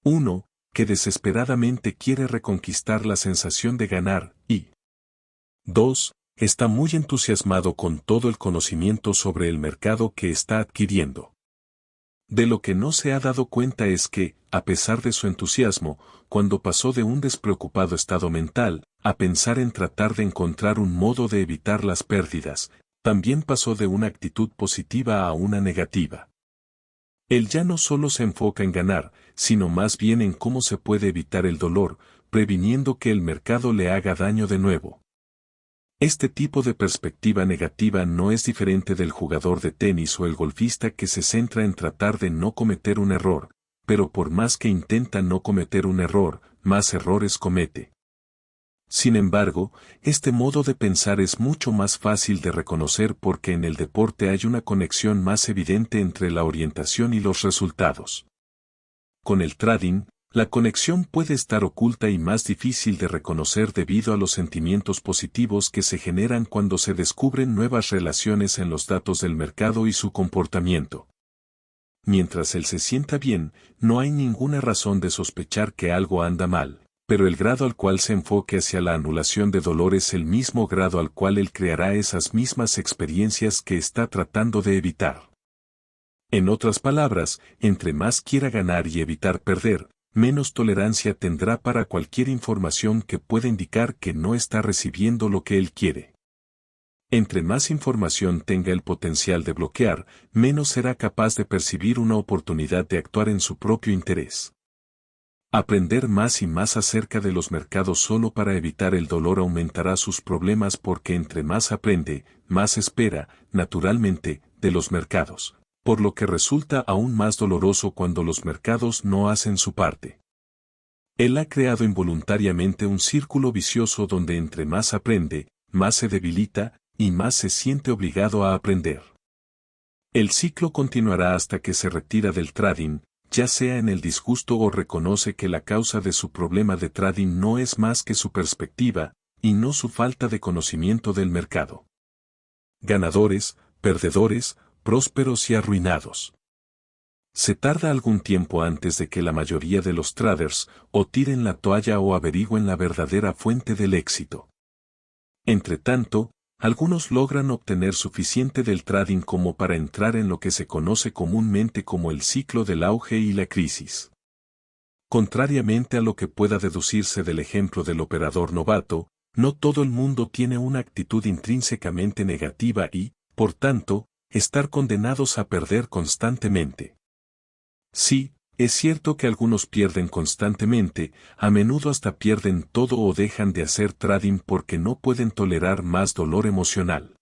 1. Que desesperadamente quiere reconquistar la sensación de ganar, y 2. Está muy entusiasmado con todo el conocimiento sobre el mercado que está adquiriendo. De lo que no se ha dado cuenta es que, a pesar de su entusiasmo, cuando pasó de un despreocupado estado mental, a pensar en tratar de encontrar un modo de evitar las pérdidas, también pasó de una actitud positiva a una negativa. Él ya no solo se enfoca en ganar, sino más bien en cómo se puede evitar el dolor, previniendo que el mercado le haga daño de nuevo. Este tipo de perspectiva negativa no es diferente del jugador de tenis o el golfista que se centra en tratar de no cometer un error, pero por más que intenta no cometer un error, más errores comete. Sin embargo, este modo de pensar es mucho más fácil de reconocer porque en el deporte hay una conexión más evidente entre la orientación y los resultados. Con el trading, la conexión puede estar oculta y más difícil de reconocer debido a los sentimientos positivos que se generan cuando se descubren nuevas relaciones en los datos del mercado y su comportamiento. Mientras él se sienta bien, no hay ninguna razón de sospechar que algo anda mal, pero el grado al cual se enfoque hacia la anulación de dolor es el mismo grado al cual él creará esas mismas experiencias que está tratando de evitar. En otras palabras, entre más quiera ganar y evitar perder, menos tolerancia tendrá para cualquier información que pueda indicar que no está recibiendo lo que él quiere. Entre más información tenga el potencial de bloquear, menos será capaz de percibir una oportunidad de actuar en su propio interés. Aprender más y más acerca de los mercados solo para evitar el dolor aumentará sus problemas porque entre más aprende, más espera, naturalmente, de los mercados, por lo que resulta aún más doloroso cuando los mercados no hacen su parte. Él ha creado involuntariamente un círculo vicioso donde entre más aprende, más se debilita, y más se siente obligado a aprender. El ciclo continuará hasta que se retira del trading, ya sea en el disgusto o reconoce que la causa de su problema de trading no es más que su perspectiva, y no su falta de conocimiento del mercado. Ganadores, perdedores, prósperos y arruinados. Se tarda algún tiempo antes de que la mayoría de los traders o tiren la toalla o averigüen la verdadera fuente del éxito. Entre tanto, algunos logran obtener suficiente del trading como para entrar en lo que se conoce comúnmente como el ciclo del auge y la crisis. Contrariamente a lo que pueda deducirse del ejemplo del operador novato, no todo el mundo tiene una actitud intrínsecamente negativa y, Por tanto, estar condenados a perder constantemente. Sí, es cierto que algunos pierden constantemente, a menudo hasta pierden todo o dejan de hacer trading porque no pueden tolerar más dolor emocional.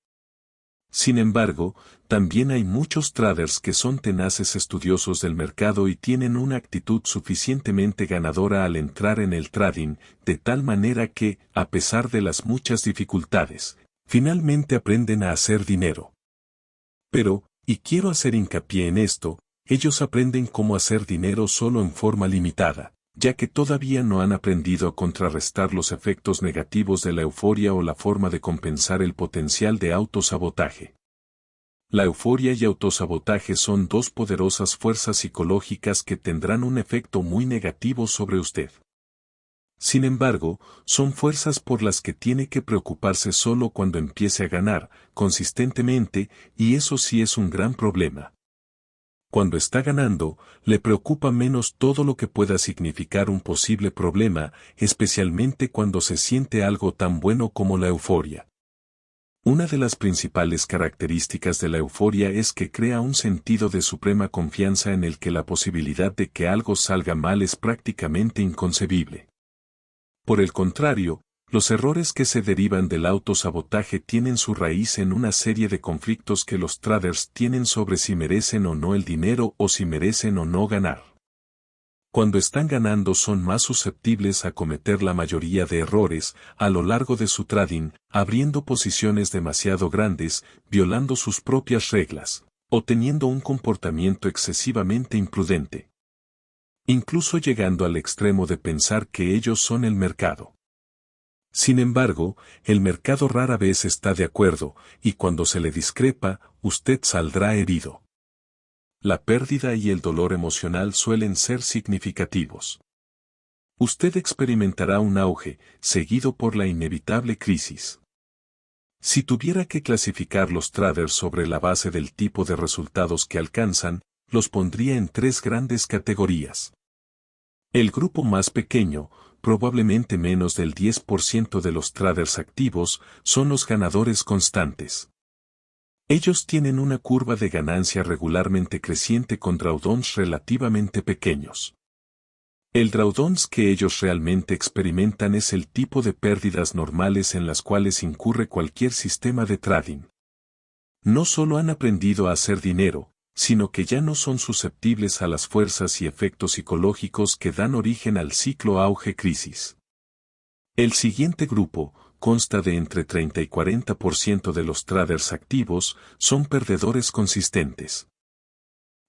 Sin embargo, también hay muchos traders que son tenaces estudiosos del mercado y tienen una actitud suficientemente ganadora al entrar en el trading, de tal manera que, a pesar de las muchas dificultades, finalmente aprenden a hacer dinero. Pero, y quiero hacer hincapié en esto, ellos aprenden cómo hacer dinero solo en forma limitada, ya que todavía no han aprendido a contrarrestar los efectos negativos de la euforia o la forma de compensar el potencial de autosabotaje. La euforia y autosabotaje son dos poderosas fuerzas psicológicas que tendrán un efecto muy negativo sobre usted. Sin embargo, son fuerzas por las que tiene que preocuparse solo cuando empiece a ganar, consistentemente, y eso sí es un gran problema. Cuando está ganando, le preocupa menos todo lo que pueda significar un posible problema, especialmente cuando se siente algo tan bueno como la euforia. Una de las principales características de la euforia es que crea un sentido de suprema confianza en el que la posibilidad de que algo salga mal es prácticamente inconcebible. Por el contrario, los errores que se derivan del autosabotaje tienen su raíz en una serie de conflictos que los traders tienen sobre si merecen o no el dinero o si merecen o no ganar. Cuando están ganando son más susceptibles a cometer la mayoría de errores a lo largo de su trading, abriendo posiciones demasiado grandes, violando sus propias reglas, o teniendo un comportamiento excesivamente imprudente. Incluso llegando al extremo de pensar que ellos son el mercado. Sin embargo, el mercado rara vez está de acuerdo, y cuando se le discrepa, usted saldrá herido. La pérdida y el dolor emocional suelen ser significativos. Usted experimentará un auge, seguido por la inevitable crisis. Si tuviera que clasificar los traders sobre la base del tipo de resultados que alcanzan, los pondría en tres grandes categorías. El grupo más pequeño, probablemente menos del 10% de los traders activos, son los ganadores constantes. Ellos tienen una curva de ganancia regularmente creciente con drawdowns relativamente pequeños. El drawdowns que ellos realmente experimentan es el tipo de pérdidas normales en las cuales incurre cualquier sistema de trading. No solo han aprendido a hacer dinero, sino que ya no son susceptibles a las fuerzas y efectos psicológicos que dan origen al ciclo auge-crisis. El siguiente grupo, consta de entre 30 y 40% de los traders activos, son perdedores consistentes.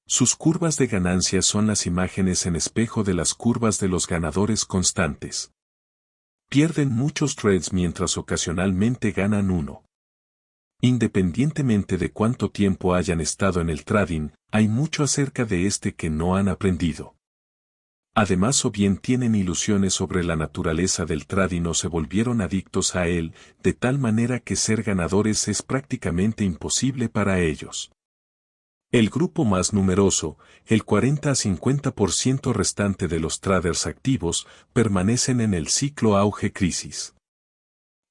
Sus curvas de ganancia son las imágenes en espejo de las curvas de los ganadores constantes. Pierden muchos trades mientras ocasionalmente ganan uno. Independientemente de cuánto tiempo hayan estado en el trading, hay mucho acerca de este que no han aprendido. Además o bien tienen ilusiones sobre la naturaleza del trading o se volvieron adictos a él, de tal manera que ser ganadores es prácticamente imposible para ellos. El grupo más numeroso, el 40 a 50% restante de los traders activos, permanecen en el ciclo auge-crisis.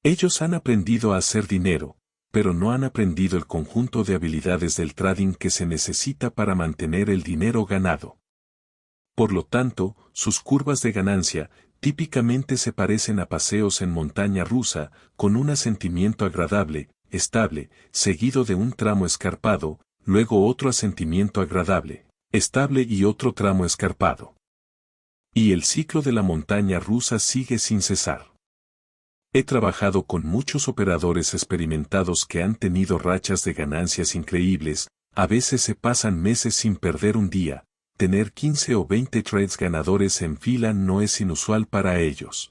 Ellos han aprendido a hacer dinero, pero no han aprendido el conjunto de habilidades del trading que se necesita para mantener el dinero ganado. Por lo tanto, sus curvas de ganancia, típicamente se parecen a paseos en montaña rusa, con un asentimiento agradable, estable, seguido de un tramo escarpado, luego otro asentimiento agradable, estable y otro tramo escarpado. Y el ciclo de la montaña rusa sigue sin cesar. He trabajado con muchos operadores experimentados que han tenido rachas de ganancias increíbles, a veces se pasan meses sin perder un día. Tener 15 o 20 trades ganadores en fila no es inusual para ellos.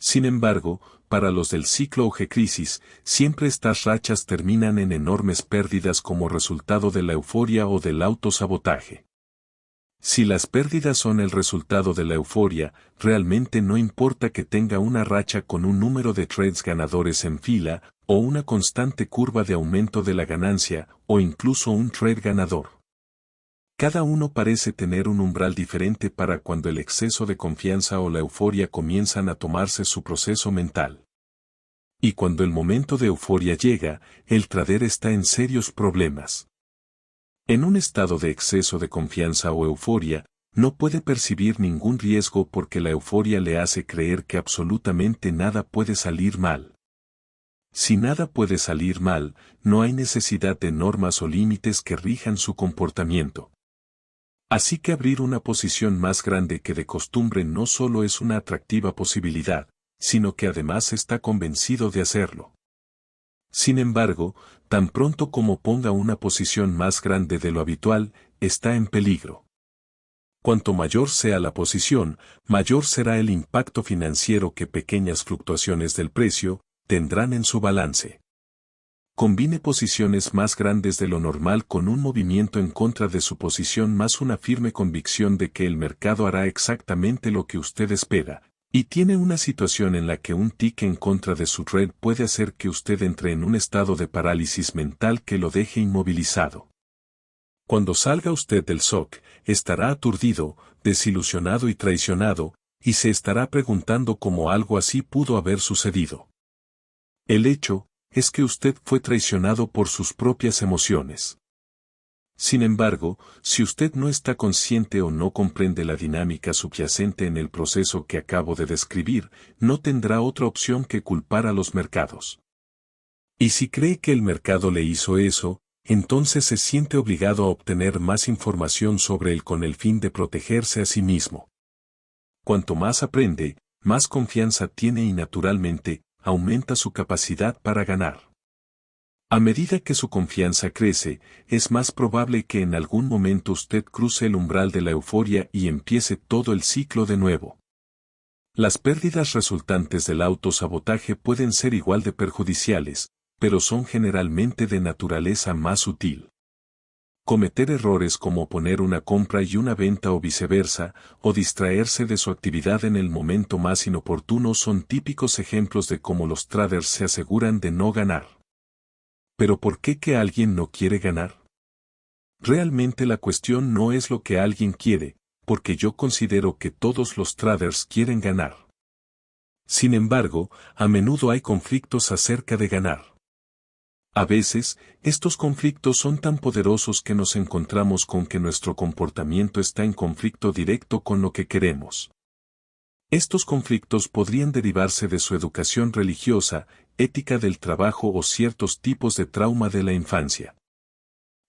Sin embargo, para los del ciclo auge-crisis, siempre estas rachas terminan en enormes pérdidas como resultado de la euforia o del autosabotaje. Si las pérdidas son el resultado de la euforia, realmente no importa que tenga una racha con un número de trades ganadores en fila, o una constante curva de aumento de la ganancia, o incluso un trade ganador. Cada uno parece tener un umbral diferente para cuando el exceso de confianza o la euforia comienzan a tomarse su proceso mental. Y cuando el momento de euforia llega, el trader está en serios problemas. En un estado de exceso de confianza o euforia, no puede percibir ningún riesgo porque la euforia le hace creer que absolutamente nada puede salir mal. Si nada puede salir mal, no hay necesidad de normas o límites que rijan su comportamiento. Así que abrir una posición más grande que de costumbre no solo es una atractiva posibilidad, sino que además está convencido de hacerlo. Sin embargo, tan pronto como ponga una posición más grande de lo habitual, está en peligro. Cuanto mayor sea la posición, mayor será el impacto financiero que pequeñas fluctuaciones del precio tendrán en su balance. Combine posiciones más grandes de lo normal con un movimiento en contra de su posición más una firme convicción de que el mercado hará exactamente lo que usted espera, y tiene una situación en la que un tic en contra de su red puede hacer que usted entre en un estado de parálisis mental que lo deje inmovilizado. Cuando salga usted del shock, estará aturdido, desilusionado y traicionado, y se estará preguntando cómo algo así pudo haber sucedido. El hecho es que usted fue traicionado por sus propias emociones. Sin embargo, si usted no está consciente o no comprende la dinámica subyacente en el proceso que acabo de describir, no tendrá otra opción que culpar a los mercados. Y si cree que el mercado le hizo eso, entonces se siente obligado a obtener más información sobre él con el fin de protegerse a sí mismo. Cuanto más aprende, más confianza tiene y naturalmente, aumenta su capacidad para ganar. A medida que su confianza crece, es más probable que en algún momento usted cruce el umbral de la euforia y empiece todo el ciclo de nuevo. Las pérdidas resultantes del autosabotaje pueden ser igual de perjudiciales, pero son generalmente de naturaleza más sutil. Cometer errores como poner una compra y una venta o viceversa, o distraerse de su actividad en el momento más inoportuno son típicos ejemplos de cómo los traders se aseguran de no ganar. ¿Pero por qué que alguien no quiere ganar? Realmente la cuestión no es lo que alguien quiere, porque yo considero que todos los traders quieren ganar. Sin embargo, a menudo hay conflictos acerca de ganar. A veces, estos conflictos son tan poderosos que nos encontramos con que nuestro comportamiento está en conflicto directo con lo que queremos. Estos conflictos podrían derivarse de su educación religiosa, ética del trabajo o ciertos tipos de trauma de la infancia.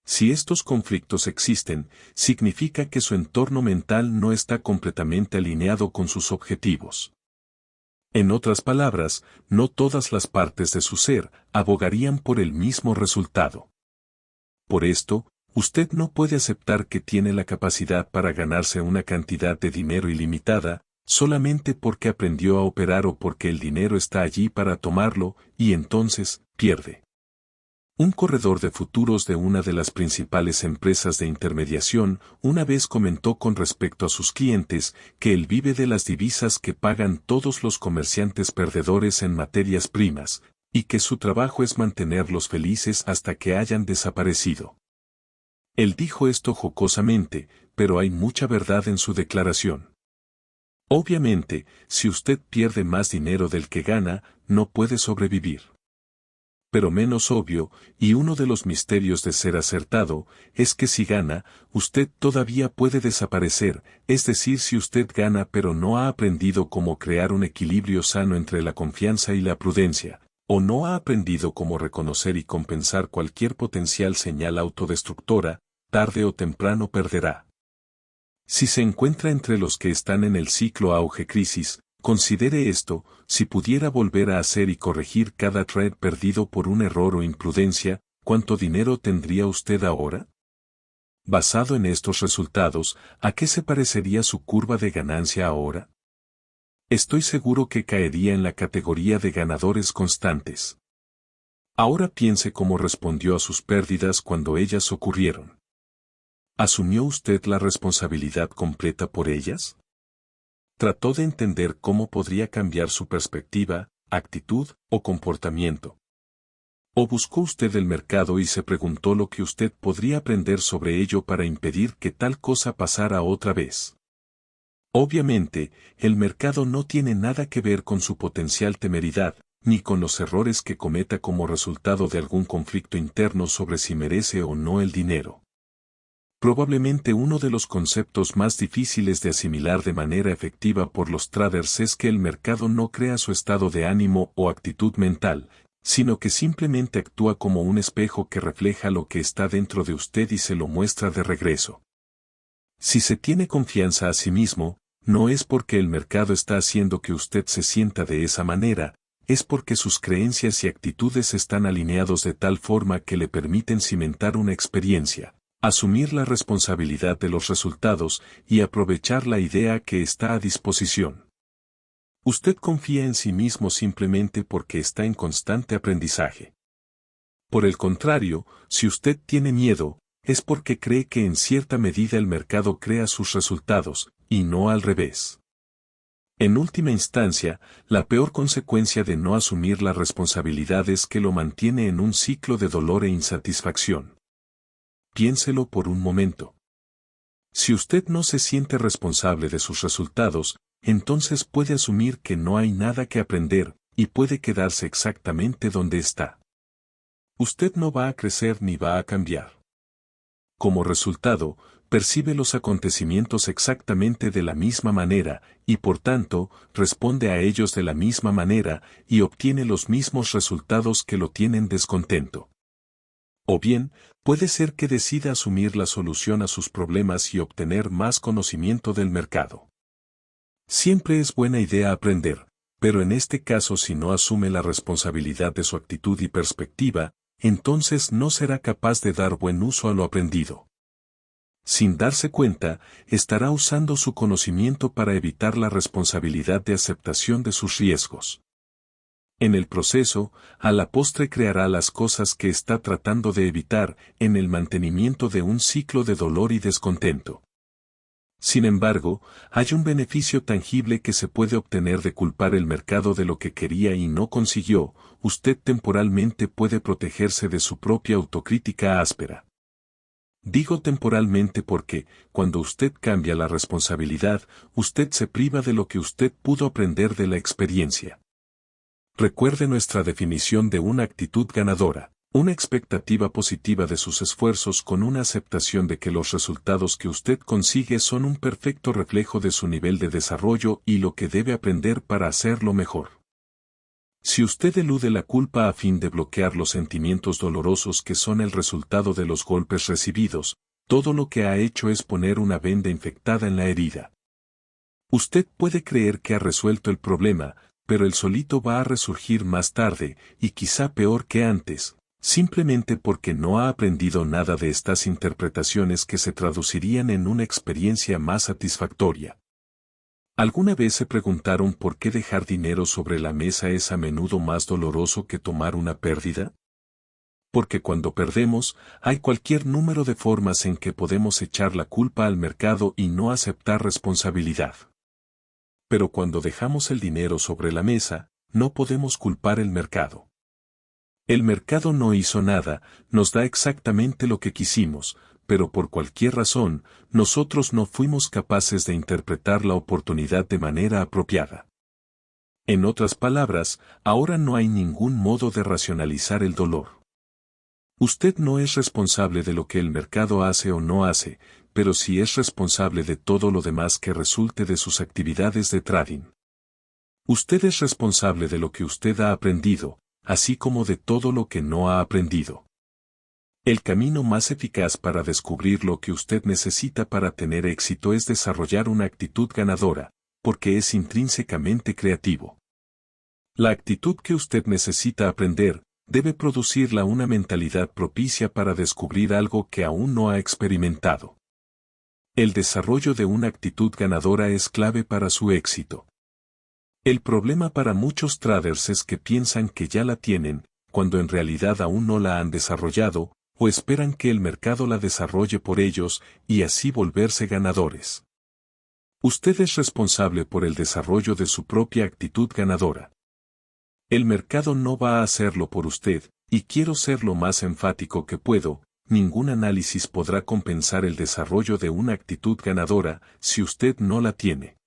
Si estos conflictos existen, significa que su entorno mental no está completamente alineado con sus objetivos. En otras palabras, no todas las partes de su ser abogarían por el mismo resultado. Por esto, usted no puede aceptar que tiene la capacidad para ganarse una cantidad de dinero ilimitada, solamente porque aprendió a operar o porque el dinero está allí para tomarlo, y entonces, pierde. Un corredor de futuros de una de las principales empresas de intermediación una vez comentó con respecto a sus clientes que él vive de las divisas que pagan todos los comerciantes perdedores en materias primas, y que su trabajo es mantenerlos felices hasta que hayan desaparecido. Él dijo esto jocosamente, pero hay mucha verdad en su declaración. Obviamente, si usted pierde más dinero del que gana, no puede sobrevivir. Pero menos obvio, y uno de los misterios de ser acertado, es que si gana, usted todavía puede desaparecer, es decir, si usted gana pero no ha aprendido cómo crear un equilibrio sano entre la confianza y la prudencia, o no ha aprendido cómo reconocer y compensar cualquier potencial señal autodestructora, tarde o temprano perderá. Si se encuentra entre los que están en el ciclo auge-crisis, considere esto, si pudiera volver a hacer y corregir cada trade perdido por un error o imprudencia, ¿cuánto dinero tendría usted ahora? Basado en estos resultados, ¿a qué se parecería su curva de ganancia ahora? Estoy seguro que caería en la categoría de ganadores constantes. Ahora piense cómo respondió a sus pérdidas cuando ellas ocurrieron. ¿Asumió usted la responsabilidad completa por ellas? Trató de entender cómo podría cambiar su perspectiva, actitud o comportamiento. ¿O buscó usted el mercado y se preguntó lo que usted podría aprender sobre ello para impedir que tal cosa pasara otra vez? Obviamente, el mercado no tiene nada que ver con su potencial temeridad, ni con los errores que cometa como resultado de algún conflicto interno sobre si merece o no el dinero. Probablemente uno de los conceptos más difíciles de asimilar de manera efectiva por los traders es que el mercado no crea su estado de ánimo o actitud mental, sino que simplemente actúa como un espejo que refleja lo que está dentro de usted y se lo muestra de regreso. Si se tiene confianza a sí mismo, no es porque el mercado está haciendo que usted se sienta de esa manera, es porque sus creencias y actitudes están alineados de tal forma que le permiten cimentar una experiencia, asumir la responsabilidad de los resultados y aprovechar la idea que está a disposición. Usted confía en sí mismo simplemente porque está en constante aprendizaje. Por el contrario, si usted tiene miedo, es porque cree que en cierta medida el mercado crea sus resultados, y no al revés. En última instancia, la peor consecuencia de no asumir la responsabilidad es que lo mantiene en un ciclo de dolor e insatisfacción. Piénselo por un momento. Si usted no se siente responsable de sus resultados, entonces puede asumir que no hay nada que aprender, y puede quedarse exactamente donde está. Usted no va a crecer ni va a cambiar. Como resultado, percibe los acontecimientos exactamente de la misma manera, y por tanto, responde a ellos de la misma manera, y obtiene los mismos resultados que lo tienen descontento. O bien, puede ser que decida asumir la solución a sus problemas y obtener más conocimiento del mercado. Siempre es buena idea aprender, pero en este caso si no asume la responsabilidad de su actitud y perspectiva, entonces no será capaz de dar buen uso a lo aprendido. Sin darse cuenta, estará usando su conocimiento para evitar la responsabilidad de aceptación de sus riesgos. En el proceso, a la postre creará las cosas que está tratando de evitar en el mantenimiento de un ciclo de dolor y descontento. Sin embargo, hay un beneficio tangible que se puede obtener de culpar el mercado de lo que quería y no consiguió. Usted temporalmente puede protegerse de su propia autocrítica áspera. Digo temporalmente porque, cuando usted cambia la responsabilidad, usted se priva de lo que usted pudo aprender de la experiencia. Recuerde nuestra definición de una actitud ganadora, una expectativa positiva de sus esfuerzos con una aceptación de que los resultados que usted consigue son un perfecto reflejo de su nivel de desarrollo y lo que debe aprender para hacerlo mejor. Si usted elude la culpa a fin de bloquear los sentimientos dolorosos que son el resultado de los golpes recibidos, todo lo que ha hecho es poner una venda infectada en la herida. Usted puede creer que ha resuelto el problema, pero el solito va a resurgir más tarde, y quizá peor que antes, simplemente porque no ha aprendido nada de estas interpretaciones que se traducirían en una experiencia más satisfactoria. ¿Alguna vez se preguntaron por qué dejar dinero sobre la mesa es a menudo más doloroso que tomar una pérdida? Porque cuando perdemos, hay cualquier número de formas en que podemos echar la culpa al mercado y no aceptar responsabilidad. Pero cuando dejamos el dinero sobre la mesa, no podemos culpar el mercado. El mercado no hizo nada, nos da exactamente lo que quisimos, pero por cualquier razón, nosotros no fuimos capaces de interpretar la oportunidad de manera apropiada. En otras palabras, ahora no hay ningún modo de racionalizar el dolor. Usted no es responsable de lo que el mercado hace o no hace, pero sí es responsable de todo lo demás que resulte de sus actividades de trading. Usted es responsable de lo que usted ha aprendido, así como de todo lo que no ha aprendido. El camino más eficaz para descubrir lo que usted necesita para tener éxito es desarrollar una actitud ganadora, porque es intrínsecamente creativo. La actitud que usted necesita aprender, debe producirla una mentalidad propicia para descubrir algo que aún no ha experimentado. El desarrollo de una actitud ganadora es clave para su éxito. El problema para muchos traders es que piensan que ya la tienen, cuando en realidad aún no la han desarrollado, o esperan que el mercado la desarrolle por ellos, y así volverse ganadores. Usted es responsable por el desarrollo de su propia actitud ganadora. El mercado no va a hacerlo por usted, y quiero ser lo más enfático que puedo, ningún análisis podrá compensar el desarrollo de una actitud ganadora si usted no la tiene.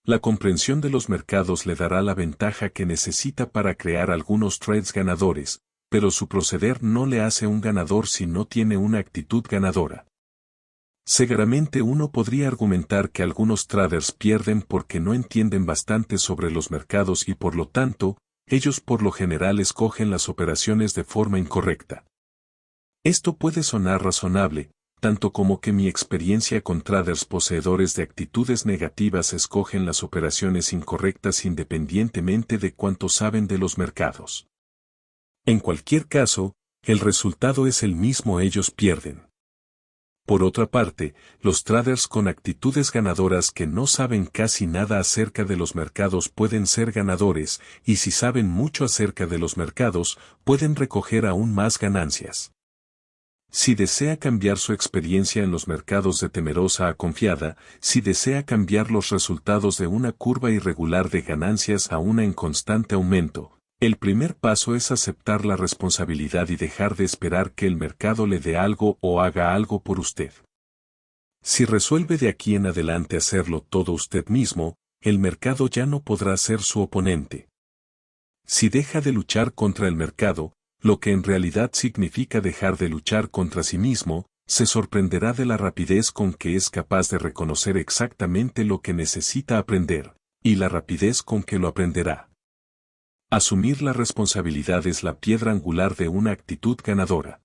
La comprensión de los mercados le dará la ventaja que necesita para crear algunos trades ganadores, pero su proceder no le hace un ganador si no tiene una actitud ganadora. Seguramente uno podría argumentar que algunos traders pierden porque no entienden bastante sobre los mercados y por lo tanto, ellos por lo general escogen las operaciones de forma incorrecta. Esto puede sonar razonable, tanto como que mi experiencia con traders poseedores de actitudes negativas escogen las operaciones incorrectas independientemente de cuánto saben de los mercados. En cualquier caso, el resultado es el mismo, ellos pierden. Por otra parte, los traders con actitudes ganadoras que no saben casi nada acerca de los mercados pueden ser ganadores, y si saben mucho acerca de los mercados, pueden recoger aún más ganancias. Si desea cambiar su experiencia en los mercados de temerosa a confiada, si desea cambiar los resultados de una curva irregular de ganancias a una en constante aumento, el primer paso es aceptar la responsabilidad y dejar de esperar que el mercado le dé algo o haga algo por usted. Si resuelve de aquí en adelante hacerlo todo usted mismo, el mercado ya no podrá ser su oponente. Si deja de luchar contra el mercado, lo que en realidad significa dejar de luchar contra sí mismo, se sorprenderá de la rapidez con que es capaz de reconocer exactamente lo que necesita aprender, y la rapidez con que lo aprenderá. Asumir la responsabilidad es la piedra angular de una actitud ganadora.